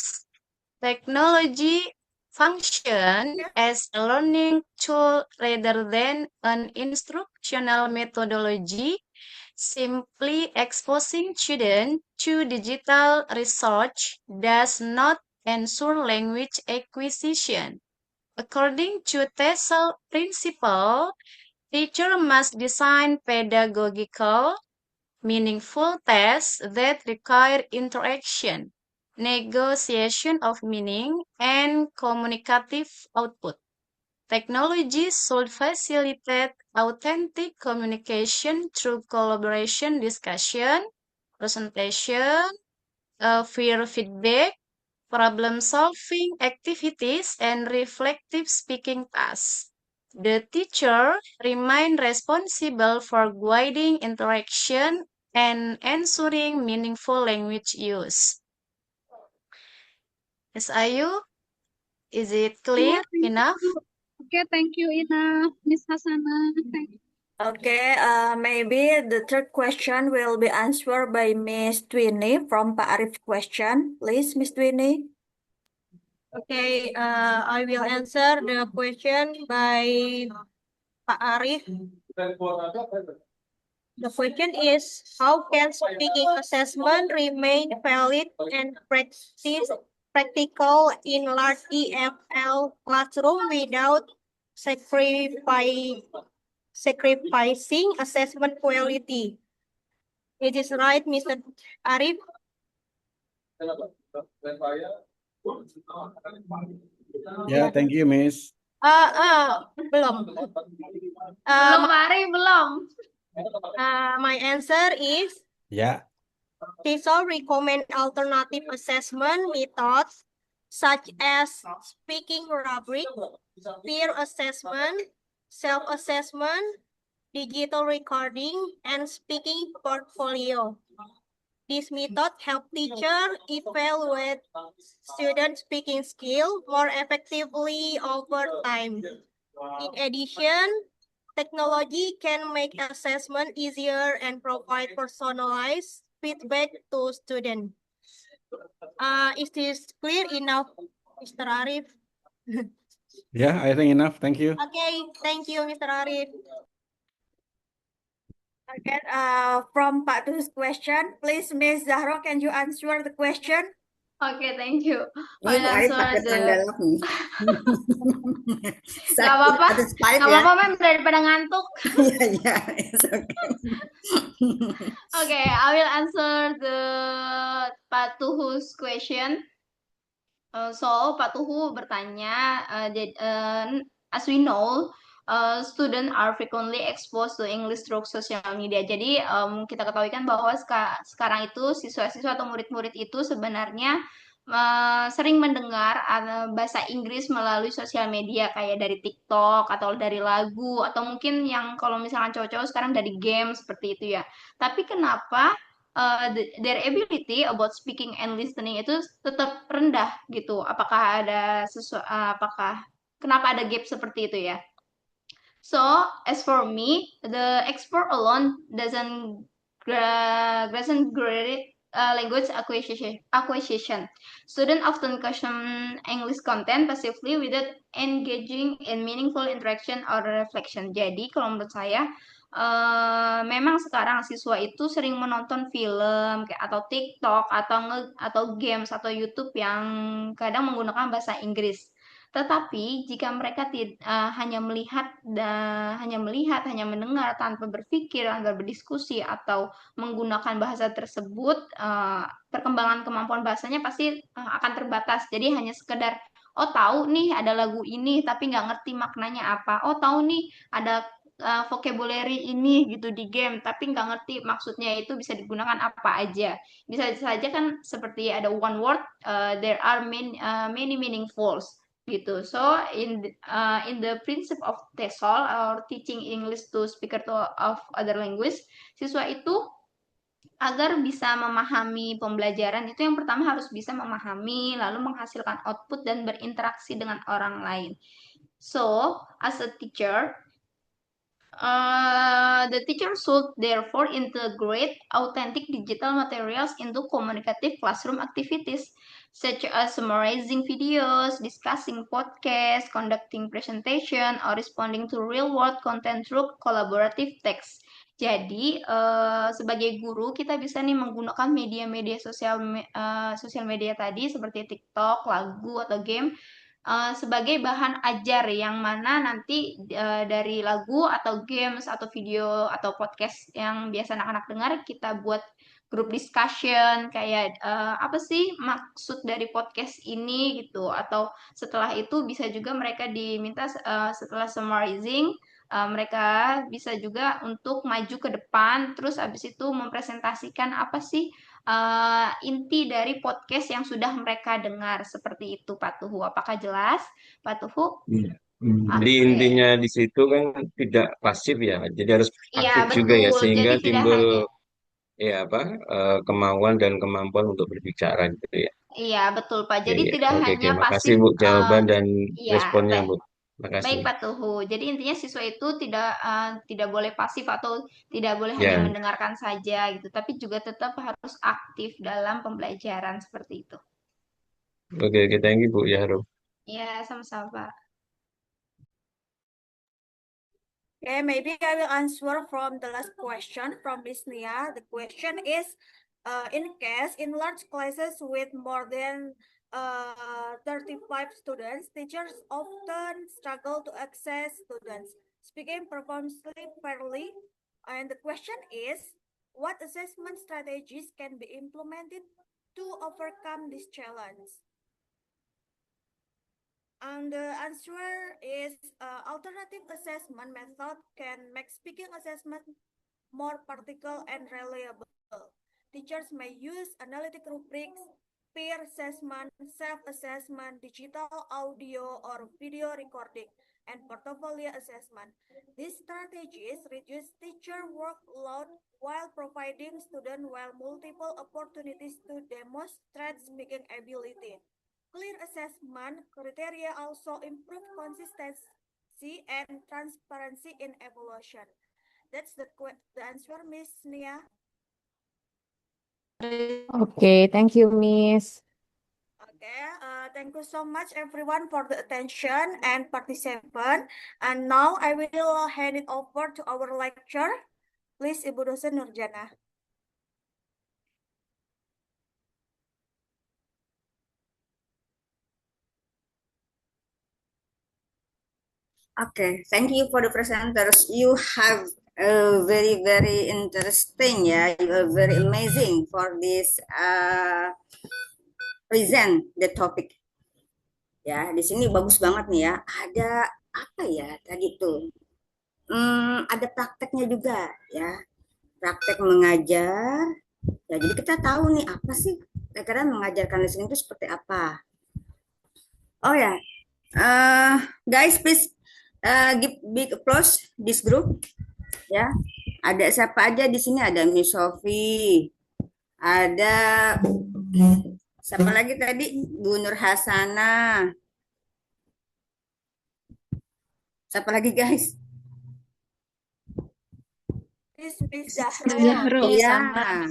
technology function as a learning tool rather than an instructional methodology, simply exposing students to digital research does not ensure language acquisition. According to TESOL principle, teacher must design pedagogical, meaningful tests that require interaction, negotiation of meaning, and communicative output. Technology should facilitate authentic communication through collaboration, discussion, presentation, peer feedback, problem-solving activities, and reflective speaking tasks. The teacher remains responsible for guiding interaction and ensuring meaningful language use. Miss Ayu, is it clear enough? Okay, thank you enough, Miss Hasana. Thank you. Okay, maybe the third question will be answered by Miss Twinny from Pak Arif question. Please, Miss Twinny. Okay, I will answer the question by Pak Arif. The question is, how can speaking assessment remain valid and practical in large EFL classroom without sacrificing assessment quality? It is right, Mr. Arif? Yeah, thank you, Miss. Belum. Belum, Mari, belum. My answer is Yeah. TESOL recommend alternative assessment methods such as speaking rubric, peer assessment, self-assessment, digital recording, and speaking portfolio. This method help teachers evaluate student speaking skill more effectively over time. In addition, technology can make assessment easier and provide personalized feedback to students. Is this clear enough, Mr. Arif? Yeah, I think enough. Thank you. Okay, thank you, Mr. Arif. Okay, from Pak Tu's question, please, Miss Zahro, can you answer the question? Okay, thank you. Ini I'll Pak Arif pakai answer tanda the... love nih. Gak apa-apa, Satisfied gak ya. apa-apa, Mem, daripada ngantuk. Iya, it's okay. Okay, I will answer the Pak Tuhu's question. So, Pak Tuhu bertanya, as we know, students are frequently exposed to English through social media. Jadi, kita ketahui kan bahwa sekarang itu siswa-siswa atau murid-murid itu sebenarnya sering mendengar bahasa Inggris melalui sosial media, kayak dari TikTok atau dari lagu, atau mungkin yang kalau misalkan cowok-cowok sekarang dari game, seperti itu ya. Tapi kenapa their ability about speaking and listening itu tetap rendah gitu? Apakah ada kenapa ada gap seperti itu ya? So, as for me, the expert alone doesn't grade language acquisition. Students often consume English content passively without engaging in meaningful interaction or reflection. Jadi, kalau menurut saya, memang sekarang siswa itu sering menonton film kayak atau TikTok atau games atau YouTube yang kadang menggunakan bahasa Inggris. Tetapi jika mereka hanya melihat, hanya mendengar tanpa berpikir, tanpa berdiskusi atau menggunakan bahasa tersebut, perkembangan kemampuan bahasanya pasti akan terbatas. Jadi hanya sekedar, oh tahu nih ada lagu ini, tapi nggak ngerti maknanya apa. Oh tahu nih ada vocabulary ini gitu di game, tapi nggak ngerti maksudnya itu bisa digunakan apa aja. Bisa saja kan seperti ada one word, there are many meaningfuls gitu. So in the principle of TESOL or teaching English to speaker of other language, siswa itu agar bisa memahami pembelajaran itu yang pertama harus bisa memahami, lalu menghasilkan output dan berinteraksi dengan orang lain. So, as a teacher, the teacher should therefore integrate authentic digital materials into communicative classroom activities, such as summarizing videos, discussing podcasts, conducting presentation, or responding to real-world content through collaborative text. Jadi, sebagai guru, kita bisa nih menggunakan media-media sosial media tadi seperti TikTok, lagu, atau game sebagai bahan ajar yang mana nanti dari lagu atau games atau video atau podcast yang biasa anak-anak dengar kita buat grup discussion kayak apa sih maksud dari podcast ini gitu, atau setelah itu bisa juga mereka diminta setelah summarizing mereka bisa juga untuk maju ke depan terus habis itu mempresentasikan apa sih inti dari podcast yang sudah mereka dengar. Seperti itu Pak Tuhu. Apakah jelas Pak Tuhu? Iya. Jadi Oke. intinya di situ kan tidak pasif ya, jadi harus Iya, aktif juga ya, betul. sehingga Jadi tidak timbul hanya ya apa kemauan dan kemampuan untuk berbicara gitu ya. iya, betul Pak. Ya, Jadi ya. tidak Oke, hanya oke. Makasih pasif Bu jawaban dan iya, responnya baik. Bu. Baik Makasih. Pak Tuhu. Jadi intinya siswa itu tidak boleh pasif atau tidak boleh hanya Ya, mendengarkan saja gitu, tapi juga tetap harus aktif dalam pembelajaran seperti itu. oke, oke. Thank you Bu Yahro. Ya, sama-sama Pak. Okay, maybe I will answer from the last question from Miss Nia. The question is, in case in large classes with more than 35 students, teachers often struggle to access students speaking performance fairly. And the question is, what assessment strategies can be implemented to overcome this challenge? And the answer is alternative assessment method can make speaking assessment more practical and reliable. Teachers may use analytic rubrics, peer assessment, self-assessment, digital audio or video recording, and portfolio assessment. These strategies reduce teacher workload while providing students with multiple opportunities to demonstrate speaking ability. Clear assessment criteria also improve consistency and transparency in evaluation. That's the answer, Miss Nia. Okay, thank you, Miss. Okay, thank you so much everyone for the attention and participation. And now I will hand it over to our lecturer. Please, Ibu Dosen Nurjana. Okay, thank you for the presenters. You have a very, very interesting, yeah. You are very amazing for this present the topic. Ya, di sini bagus banget nih ya. Ada apa ya tadi tuh? Ada prakteknya juga ya. Praktek mengajar. Ya, jadi kita tahu nih apa sih kira-kira mengajarkan listening itu seperti apa. Oh ya, guys, please give big applause this group. Ya, ada siapa aja di sini? Ada Miss Sophie, ada siapa lagi tadi? Bu Nur Hasana. Siapa lagi guys? Miss Zahro. Iya,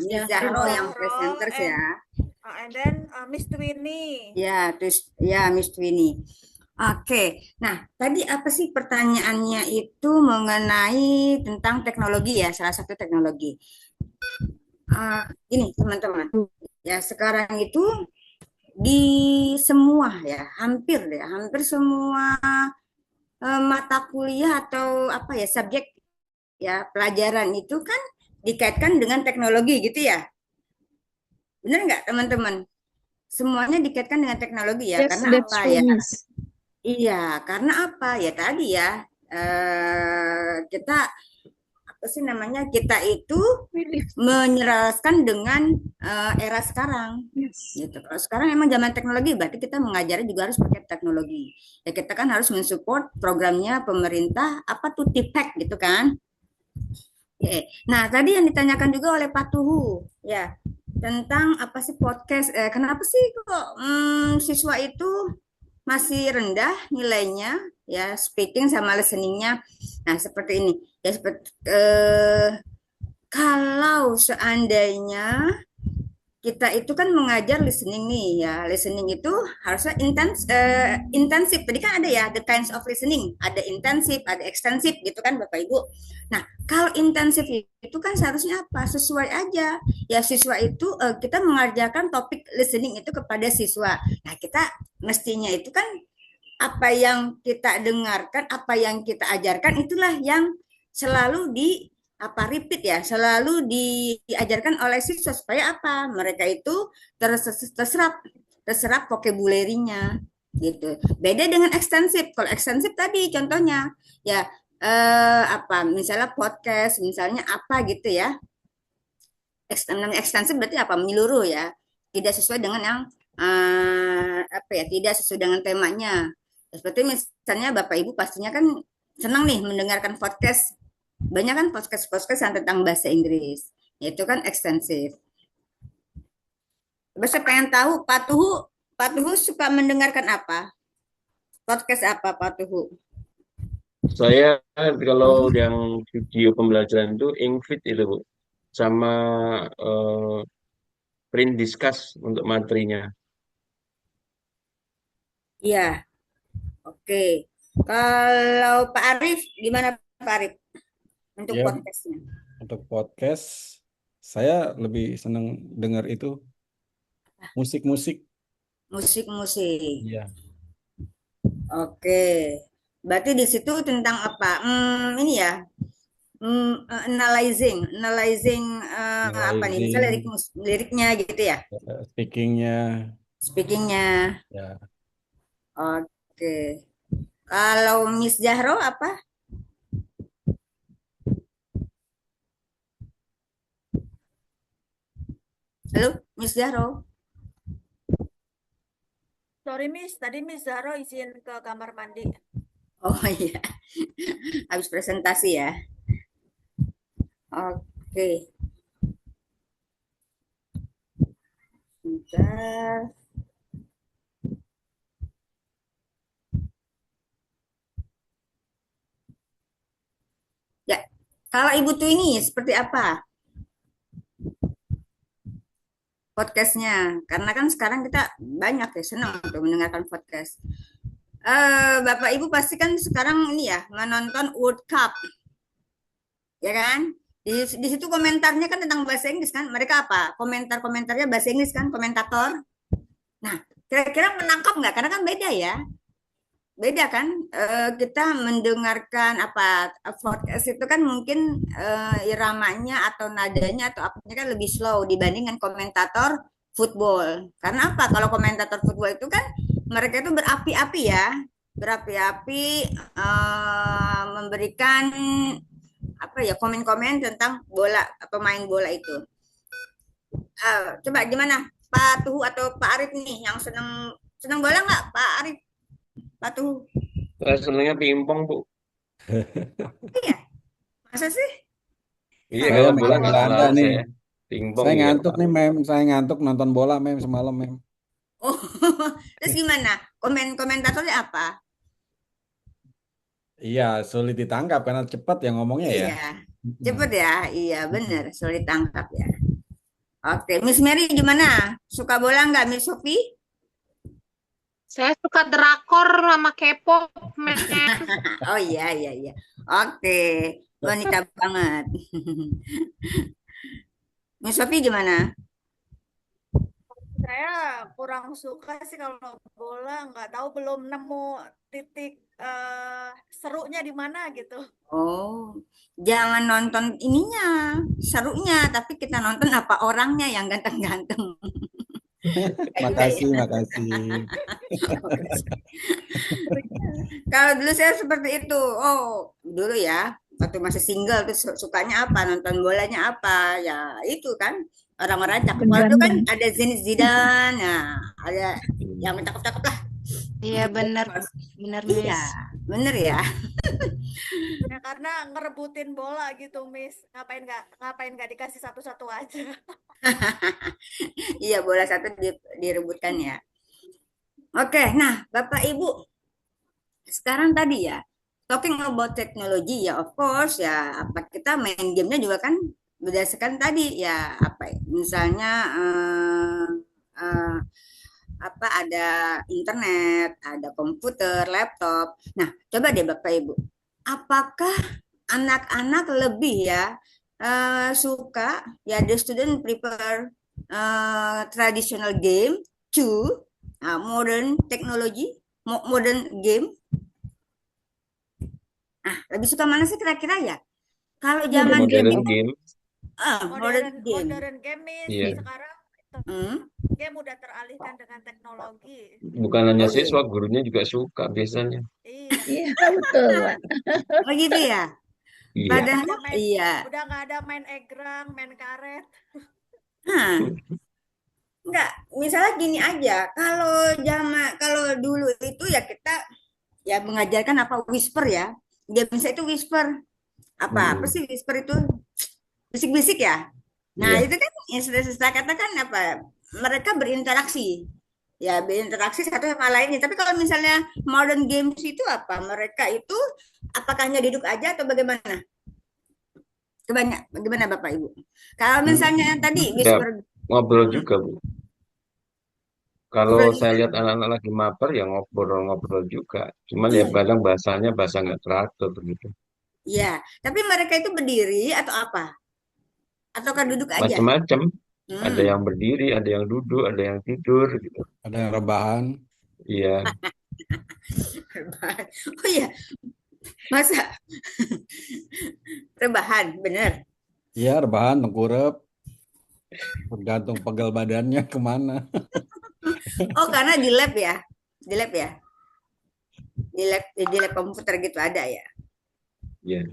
Miss Zahro yang presenters ya. And then Miss Twini. Ya, terus ya Miss Twini. Oke, nah tadi apa sih pertanyaannya itu mengenai tentang teknologi ya, salah satu teknologi. Ini teman-teman, ya sekarang itu di semua ya, hampir semua mata kuliah atau apa ya, subjek ya, pelajaran itu kan dikaitkan dengan teknologi gitu ya. Benar nggak teman-teman? Semuanya dikaitkan dengan teknologi ya, Yes, karena that's apa true, ya? Miss. Iya, karena apa ya tadi ya, kita apa sih namanya, kita itu menyelaraskan dengan era sekarang. Yes. Gitu. Kalau sekarang emang zaman teknologi, berarti kita mengajarnya juga harus pakai teknologi. Ya kita kan harus mensupport programnya pemerintah, apa tuh TIPEK gitu kan. Oke. Nah, tadi yang ditanyakan juga oleh Pak Tuhu, ya, tentang apa sih podcast, kenapa sih kok siswa itu masih rendah nilainya, ya, speaking sama listeningnya. Nah, seperti ini, ya, seperti kalau seandainya kita itu kan mengajar listening nih ya, listening itu harusnya intensif. Tadi kan ada ya the kinds of listening, ada intensif, ada ekstensif gitu kan Bapak Ibu. Nah, kalau intensif itu kan seharusnya apa? Sesuai aja. Ya siswa itu kita mengajarkan topik listening itu kepada siswa. Nah, kita mestinya itu kan apa yang kita dengarkan, apa yang kita ajarkan itulah yang selalu repeat ya, selalu diajarkan oleh siswa supaya apa? Mereka itu terserap vocabulary-nya gitu. Beda dengan ekstensif. Kalau ekstensif tadi contohnya ya apa? Misalnya podcast, misalnya apa gitu ya. Ekstensif berarti apa? Menyeluruh ya. Tidak sesuai dengan yang apa ya? Tidak sesuai dengan temanya. Seperti misalnya Bapak Ibu pastinya kan senang nih mendengarkan podcast. Banyak kan podcast-podcast yang tentang bahasa Inggris. Itu kan ekstensif. Terus saya pengen tahu Pak Tuhu suka mendengarkan apa? Podcast apa Pak Tuhu? Saya kalau yang video pembelajaran itu Inkfit itu Bu, sama print discuss untuk materinya. Iya, oke. Kalau Pak Arif, gimana Pak Arif untuk Ya, podcastnya? untuk podcast saya lebih senang dengar itu musik-musik. Musik-musik. Iya. Oke. Berarti di situ tentang apa? Ini ya, analyzing apa nih? Misalnya Analyzing, liriknya gitu ya, speakingnya. speakingnya. Ya. Oke. Kalau Miss Jahro apa? Halo, Miss Jahro. Sorry Miss, tadi Miss Zahro izin ke kamar mandi. Oh iya, habis presentasi ya. Oke. Bentar. Ya, kalau Ibu tuh ini seperti apa podcastnya? Karena kan sekarang kita banyak ya senang untuk mendengarkan podcast. Bapak Ibu pasti kan sekarang ini ya menonton World Cup, ya kan? Di situ komentarnya kan tentang bahasa Inggris kan? Mereka apa? Komentarnya bahasa Inggris kan? Komentator. Nah, kira-kira menangkap nggak? Karena kan beda ya. Beda kan kita mendengarkan apa podcast itu kan mungkin iramanya atau nadanya atau apanya kan lebih slow dibandingkan komentator football. Karena apa? Kalau komentator football itu kan mereka itu berapi-api ya, berapi-api memberikan apa ya komen-komen tentang bola pemain bola itu. Coba gimana Pak Tuhu atau Pak Arif nih yang senang bola nggak Pak Arif? Pak Tuhu? Saya senangnya pingpong Bu. Iya, masa sih? Iya, Saya kalau Mem bola nggak Belanda terlalu nih. saya. Pingpong Saya ya ngantuk Pak. nih, Mem. Saya ngantuk nonton bola, Mem, semalam, Mem. Oh, terus gimana? Komentatornya apa? Iya, sulit ditangkap karena cepat ya ngomongnya ya. Iya, cepet ya. Iya, bener. Sulit tangkap ya. Oke, Miss Mary gimana? Suka bola nggak, Miss Sophie? Saya suka drakor sama K-pop, men. Oh iya, iya, iya. Oke, wanita banget. Miss Sophie gimana? Saya Saya kurang suka sih kalau bola, nggak tahu belum nemu titik serunya di mana gitu. Oh, jangan nonton ininya, serunya, tapi kita nonton apa orangnya yang ganteng-ganteng. Makasih, makasih. Kalau dulu saya seperti itu. Oh, dulu ya, waktu masih single tuh sukanya apa? Nonton bolanya apa? Ya itu kan orang-orang cakep. Kalau dulu kan ada Zinedine Zidane, nah ada yang cakep-cakep lah. Iya benar, benar Miss. Iya, bener ya. Ya karena ngerebutin bola gitu, Miss. Ngapain nggak dikasih satu-satu aja. Iya, bola satu direbutkan ya. Oke, nah Bapak Ibu, sekarang tadi ya, talking about technology ya, of course ya, apa kita main gamenya juga kan berdasarkan tadi ya, apa misalnya apa ada internet, ada komputer, laptop. Nah, coba deh Bapak Ibu, apakah anak-anak lebih ya suka ya the student prefer traditional game to modern technology, modern game? Ah, lebih suka mana sih kira-kira ya? Kalau zaman Modern game. Modern game. Modern game, Miss. Iya. Sekarang game udah teralihkan dengan teknologi. Bukan hanya siswa, gurunya juga suka biasanya. Iya, betul, Pak. Oh gitu ya? Iya. Padahal iya. Udah nggak ada main egrang, main karet. Enggak, misalnya gini aja, kalau dulu itu ya kita ya mengajarkan apa whisper ya. Game saya itu whisper. Apa sih whisper itu? Bisik-bisik ya. Nah, Iya. itu kan yang sudah saya katakan apa? Mereka berinteraksi. Ya, berinteraksi satu sama lainnya. Tapi kalau misalnya modern games itu apa? Mereka itu apakah hanya duduk aja atau bagaimana? Bagaimana Bapak Ibu? Kalau misalnya tadi Ya, whisper ngobrol juga, Bu. Kalau saya lihat anak-anak lagi maper ya ngobrol-ngobrol juga. Cuman ya kadang bahasanya bahasa nggak teratur begitu. ya, tapi mereka itu berdiri atau apa? Ataukah duduk aja? Macam-macam. Ada yang berdiri, ada yang duduk, ada yang tidur gitu. Ada yang rebahan. Iya. Rebahan. Oh iya, masa rebahan, bener. Iya, rebahan, tengkurap. Tergantung pegel badannya kemana. Oh, karena di lab ya? Di lab ya? Di lab komputer gitu ada ya? Iya.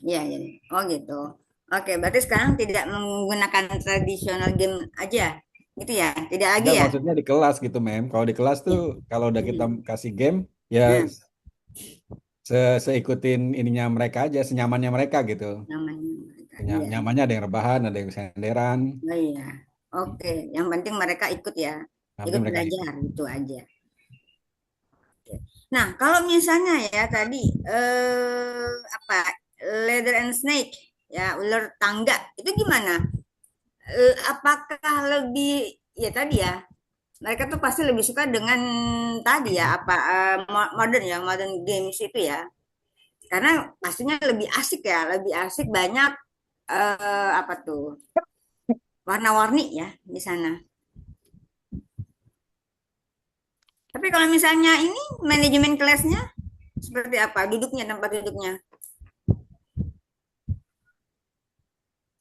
Iya, iya. Oh gitu. Oke, berarti sekarang tidak menggunakan tradisional game aja, gitu ya? Tidak lagi Enggak, ya? maksudnya di kelas gitu, Mem. Kalau di kelas tuh, kalau udah kita kasih game, ya seikutin ininya mereka aja, senyamannya mereka gitu. Nyamannya ada yang rebahan, ada yang senderan. Oh iya. Oke, yang penting mereka ikut ya. Ikut belajar, itu aja. Nah, kalau misalnya ya tadi apa ladder and snake ya ular tangga itu gimana? Apakah lebih ya tadi ya mereka tuh pasti lebih suka dengan tadi ya apa modern games itu ya karena pastinya lebih asik ya lebih asik banyak apa tuh warna-warni ya di sana. Tapi kalau misalnya ini manajemen kelasnya seperti apa? Tempat duduknya.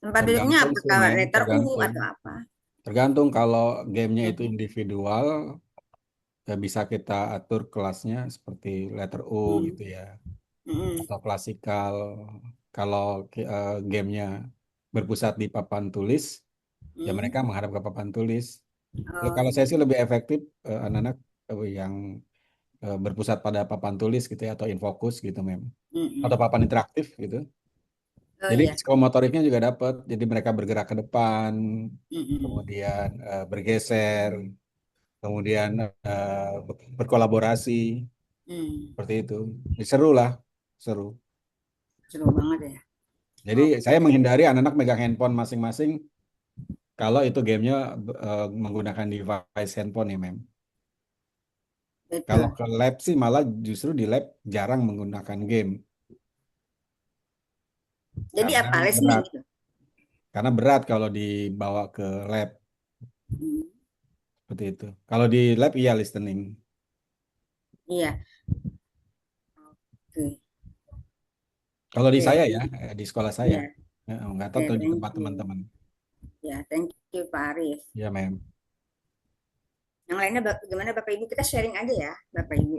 Tempat duduknya apakah letter U atau apa? Tergantung kalau gamenya itu individual, ya bisa kita atur kelasnya seperti letter U gitu ya. Atau klasikal. Kalau gamenya berpusat di papan tulis, ya mereka menghadap ke papan tulis. Kalau saya sih lebih efektif anak-anak yang berpusat pada papan tulis gitu ya atau infokus gitu memang atau papan interaktif gitu. Jadi psikomotoriknya juga dapat. Jadi mereka bergerak ke depan, kemudian bergeser, kemudian berkolaborasi seperti itu. Jadi seru lah, seru. Seru banget ya. Jadi saya menghindari anak-anak megang handphone masing-masing kalau itu gamenya menggunakan device handphone ya, Mem. Kalau ke lab sih malah justru di lab jarang menggunakan game. Jadi apa listening gitu? Karena berat kalau dibawa ke lab. Seperti itu. Kalau di lab iya listening. Iya. Oke. Kalau di Oke. saya ya, di sekolah saya. Iya. Nggak tahu Oke, tuh di thank tempat you. teman-teman. Ya, thank you Pak Arif. Ya, mem. Yang lainnya gimana Bapak Ibu? Kita sharing aja ya, Bapak Ibu.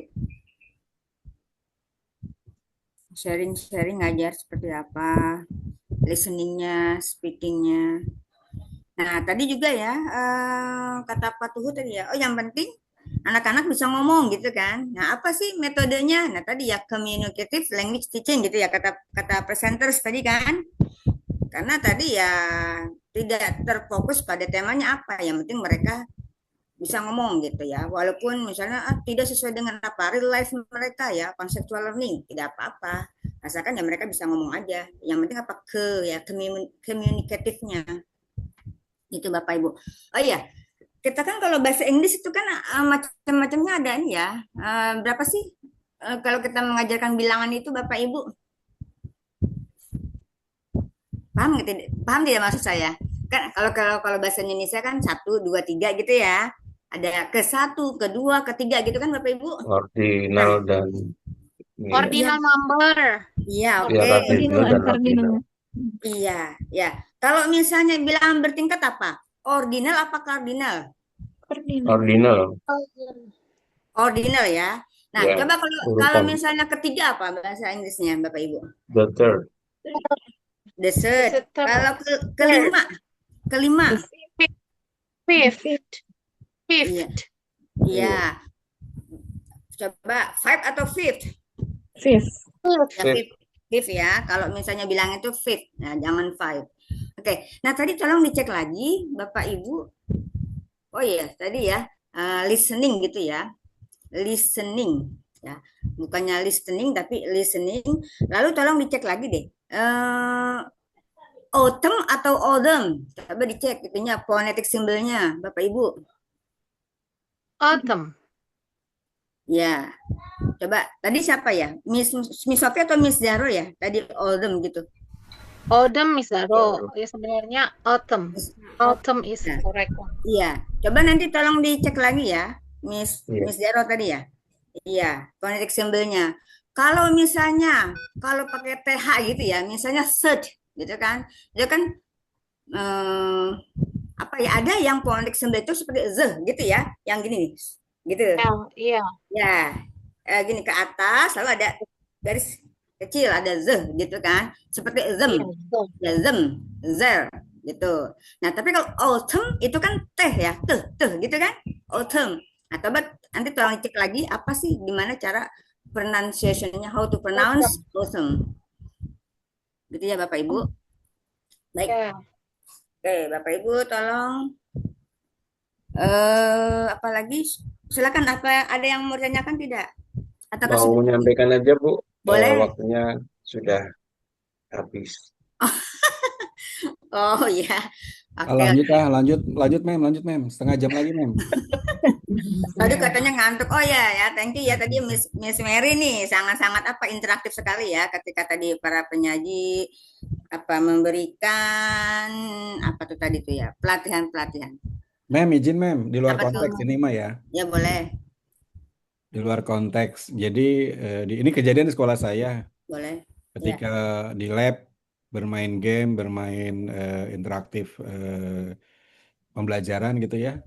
Sharing-sharing ngajar seperti apa, listeningnya, speakingnya. Nah, tadi juga ya, kata Pak Tuhu tadi ya, oh yang penting anak-anak bisa ngomong gitu kan. Nah, apa sih metodenya? Nah, tadi ya communicative language teaching gitu ya, kata presenters tadi kan. Karena tadi ya tidak terfokus pada temanya apa, yang penting mereka bisa ngomong gitu ya, walaupun misalnya tidak sesuai dengan apa real life mereka ya, conceptual learning tidak apa-apa, asalkan ya mereka bisa ngomong aja, yang penting apa communicative-nya itu Bapak Ibu. Oh iya, kita kan kalau bahasa Inggris itu kan macam-macamnya ada nih ya. Berapa sih kalau kita mengajarkan bilangan itu Bapak Ibu? Paham tidak maksud saya? Kan kalau bahasa Indonesia kan 1, 2, 3 gitu ya. Ada ke 1, ke 2, ke 3 gitu kan Bapak Ibu? Ordinal dan Ordinal number. Iya, ya, oke. cardinal dan ordinal. Iya, ya. Kalau misalnya bilangan bertingkat apa? Ordinal apa kardinal? Ordinal. Ordinal ya. Nah, Ya, coba kalau urutan. misalnya ketiga apa bahasa Inggrisnya Bapak Ibu? The third. The third. Kalau kelima. Fifth. Iya. Iya. Coba five atau fifth? Fifth. Ya, fifth ya. Kalau misalnya bilang itu fifth, nah jangan five. Oke. Nah, tadi tolong dicek lagi Bapak Ibu. Oh iya, tadi ya listening gitu ya. Listening ya. Bukannya listening tapi listening. Lalu tolong dicek lagi deh. Autumn atau autumn? Coba dicek itunya phonetic simbolnya Bapak Ibu. Autumn. Ya. Coba tadi siapa ya? Miss Sophie atau Miss Zaro ya? Tadi autumn gitu. Autumn Miss Zaro. Ya sebenarnya autumn. Autumn is Nah, correct one. iya. Coba nanti tolong dicek lagi ya, Miss Zaro tadi ya. Iya, phonetic simbolnya. Kalau misalnya kalau pakai TH gitu ya, misalnya search gitu kan. Itu kan apa ya? Ada yang phonetic symbol itu seperti z gitu ya, yang gini nih. Gitu. Iya. Ya. Gini ke atas lalu ada garis kecil ada z gitu kan. Seperti them. Ya, them, zer gitu. Nah, tapi kalau autumn itu kan teh ya, tuh gitu kan? Autumn. Nah, coba nanti tolong cek lagi apa sih gimana cara pronunciation-nya, how to pronounce autumn. Gitu ya Bapak Ibu. Baik. Oke, Bapak Ibu tolong apalagi silakan, apa ada yang mau ditanyakan tidak? Atau Mau menyampaikan aja Bu, boleh. Waktunya sudah habis. Oh ya. Oke. Lanjut mem, setengah jam lagi mem. Tadi katanya ngantuk. Oh ya, thank you ya tadi Miss Mary nih sangat-sangat interaktif sekali ya ketika tadi para penyaji memberikan tuh tadi tuh ya pelatihan. Mem, izin mem, di luar konteks ini mah ya. Ya boleh. Di luar konteks. Jadi ini kejadian di sekolah saya. Boleh. Ketika di lab bermain game, bermain interaktif pembelajaran gitu ya.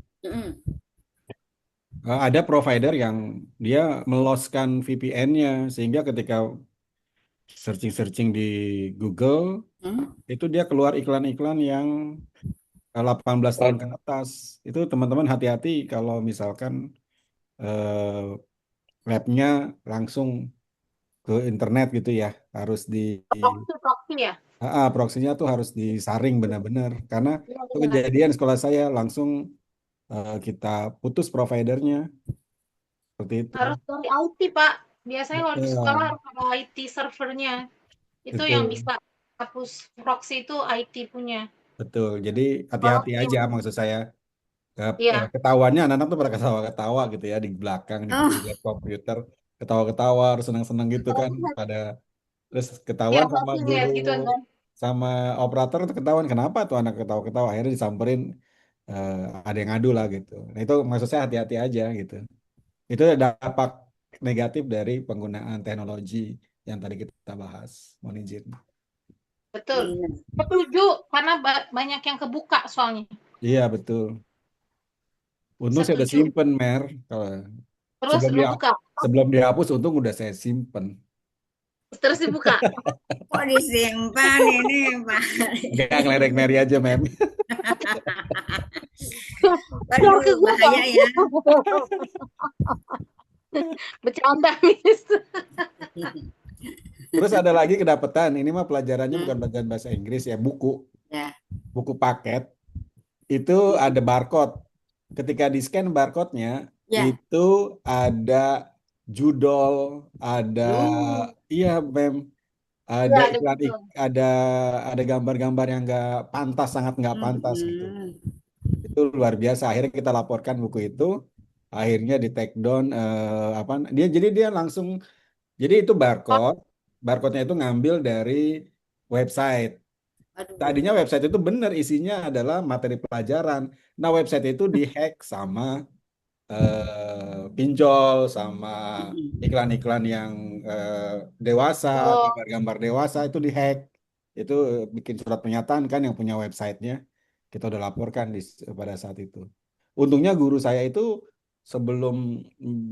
Ada provider yang dia meloskan VPN-nya sehingga ketika searching di Google itu dia keluar iklan-iklan yang 18 tahun ke atas. Itu teman-teman hati-hati kalau misalkan labnya langsung ke internet gitu ya, harus proxy ya. Proksinya tuh harus disaring benar-benar karena itu kejadian sekolah saya langsung kita putus providernya seperti itu. Harus dari IT Pak. Biasanya kalau di sekolah harus ada IT servernya. Itu yang bisa hapus proxy itu IT punya. Betul. Jadi hati-hati aja maksud saya. Ketahuannya anak-anak tuh pada ketawa-ketawa gitu ya di belakang di komputer, ketawa-ketawa, senang-senang gitu kan pada terus ketahuan sama guru gitu, kan? sama operator itu ketahuan kenapa tuh anak ketawa-ketawa, akhirnya disamperin ada yang ngadu lah gitu. Nah itu maksud saya hati-hati aja gitu. Itu dampak negatif dari penggunaan teknologi yang tadi kita bahas. Mohon izin. Betul. Setuju, karena banyak yang kebuka soalnya. Iya betul. Untung saya udah Setuju. simpen, Mer. Kalau Terus lu buka. sebelum dihapus, untung udah saya simpen. Terus dibuka. Kok disimpan ini, Pak? Gak ngeledek Mary aja, Mem. Waduh, bahaya ya. Bercanda, Miss. Terus ada lagi kedapatan. Ini mah pelajarannya bukan pelajaran bahasa Inggris ya, buku. Ya. Buku paket. Itu ada barcode. Ketika di-scan barcode-nya, itu ada judul, ada iya, Mem. Ada iklan, ada gambar-gambar yang nggak pantas, sangat nggak pantas gitu. Itu luar biasa. Akhirnya kita laporkan buku itu. Akhirnya di take down jadi dia langsung, jadi itu barcode-nya itu ngambil dari website. Tadinya website itu benar isinya adalah materi pelajaran. Nah website itu dihack sama pinjol, sama iklan-iklan yang dewasa, gambar-gambar dewasa itu dihack. Itu bikin surat pernyataan kan yang punya websitenya. Kita udah laporkan pada saat itu. Untungnya guru saya itu sebelum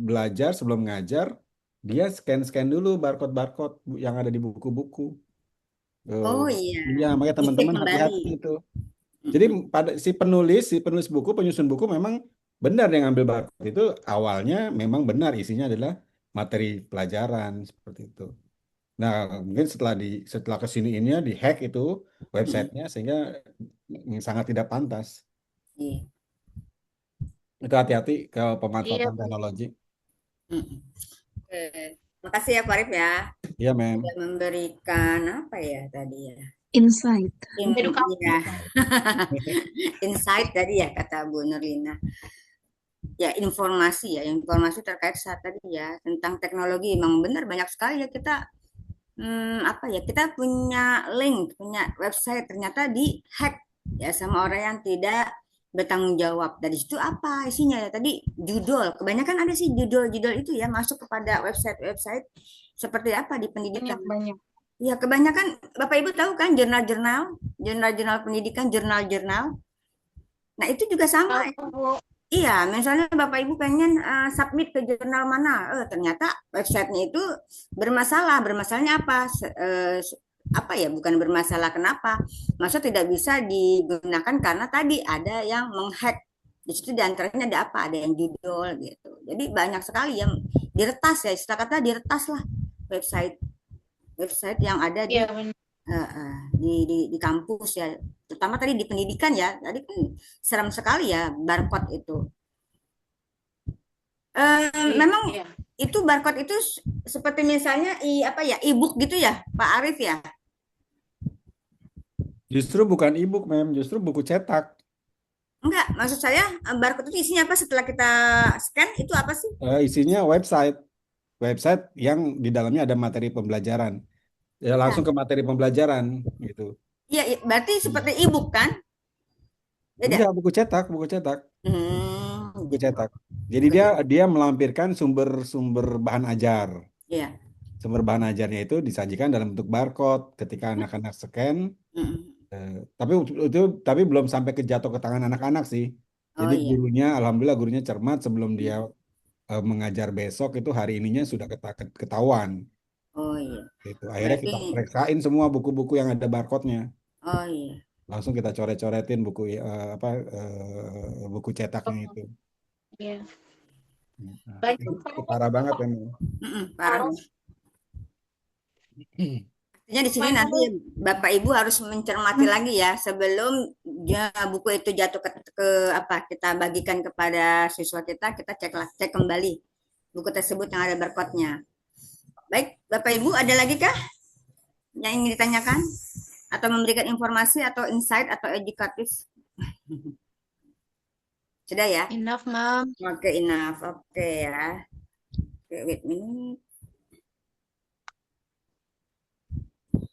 belajar, sebelum ngajar, dia scan-scan dulu barcode-barcode yang ada di buku-buku. Oh iya. Iya, makanya teman-teman hati-hati itu. Jadi pada si penulis buku, penyusun buku memang benar yang ngambil barcode itu awalnya memang benar isinya adalah materi pelajaran seperti itu. Nah, mungkin setelah kesini ini dihack itu websitenya sehingga sangat tidak pantas. Iya. Itu hati-hati ke pemanfaatan teknologi. Makasih ya Pak Arif ya. Iya, Mem. Sudah memberikan apa ya tadi ya? Insight. Ya. Insight tadi ya kata Bu Nurlina. Ya informasi terkait saat tadi ya tentang teknologi. Memang benar banyak sekali ya kita kita punya link, punya website ternyata dihack ya sama orang yang tidak bertanggung jawab. Dari situ apa isinya ya tadi judul, kebanyakan ada sih judul-judul itu ya masuk kepada website seperti apa di pendidikan. Banyak. Ya kebanyakan Bapak Ibu tahu kan jurnal-jurnal pendidikan, jurnal-jurnal. Nah itu juga sama. Iya, misalnya Bapak Ibu pengen submit ke jurnal mana, ternyata websitenya itu bermasalah. Bermasalahnya apa? Bukan bermasalah kenapa? Maksudnya tidak bisa digunakan karena tadi ada yang menghack. Di situ diantaranya ada apa? Ada yang judul gitu. Jadi banyak sekali yang diretas ya, istilah kata diretas lah website yang ada di kampus ya, terutama tadi di pendidikan ya. Tadi kan seram sekali ya barcode itu. Memang itu barcode itu seperti misalnya e-book gitu ya, Pak Arif ya? Justru bukan e-book, Mem, justru buku cetak. Enggak, maksud saya barcode itu isinya apa setelah kita scan itu apa sih? Isinya website yang di dalamnya ada materi pembelajaran. Ya langsung ke materi pembelajaran gitu. Iya, berarti seperti e-book kan? Enggak, buku cetak. Buku cetak. Jadi dia melampirkan sumber bahan ajar. Iya. Sumber bahan ajarnya itu disajikan dalam bentuk barcode ketika anak-anak scan. Tapi belum sampai jatuh ke tangan anak-anak sih. Jadi alhamdulillah gurunya cermat sebelum dia mengajar besok itu hari ininya sudah ketahuan. Oh iya. Gitu. Akhirnya kita periksain semua buku-buku yang ada barcode-nya. Oh iya. Langsung kita coret-coretin buku buku cetaknya itu. Iya. Nah, itu parah banget memang. Parah. Artinya di sini nanti Bapak Ibu harus mencermati lagi ya sebelum buku itu jatuh kita bagikan kepada siswa kita cek kembali buku tersebut yang ada barcode-nya. Baik, Bapak Ibu ada lagi kah yang ingin ditanyakan atau memberikan informasi atau insight atau edukatif? Sudah ya? Enough, Mom. Oke, enough. Oke ya. Oke, wait minute.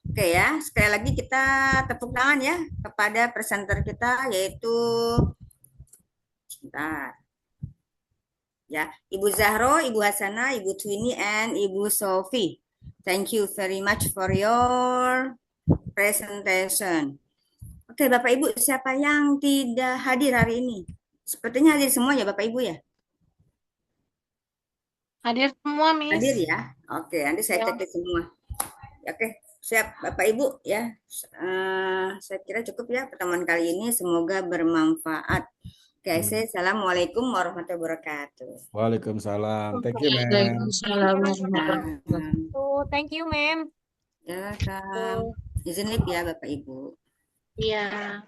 Oke ya, sekali lagi kita tepuk tangan ya kepada presenter kita yaitu sebentar. Ya, Ibu Zahro, Ibu Hasana, Ibu Twini, and Ibu Sophie. Thank you very much for your presentation. Oke, Bapak Ibu, siapa yang tidak hadir hari ini? Sepertinya hadir semua ya, Bapak Ibu ya? Hadir semua, Miss. Hadir ya? Oke, nanti saya Ya. cek semua. Oke, siap Bapak Ibu ya. Saya kira cukup ya pertemuan kali ini. Semoga bermanfaat. Oke, assalamualaikum warahmatullahi wabarakatuh. Waalaikumsalam. Thank you, ma'am. Waalaikumsalam. Oh, thank you, ma'am. Ya, izin live ya Bapak Ibu. Iya.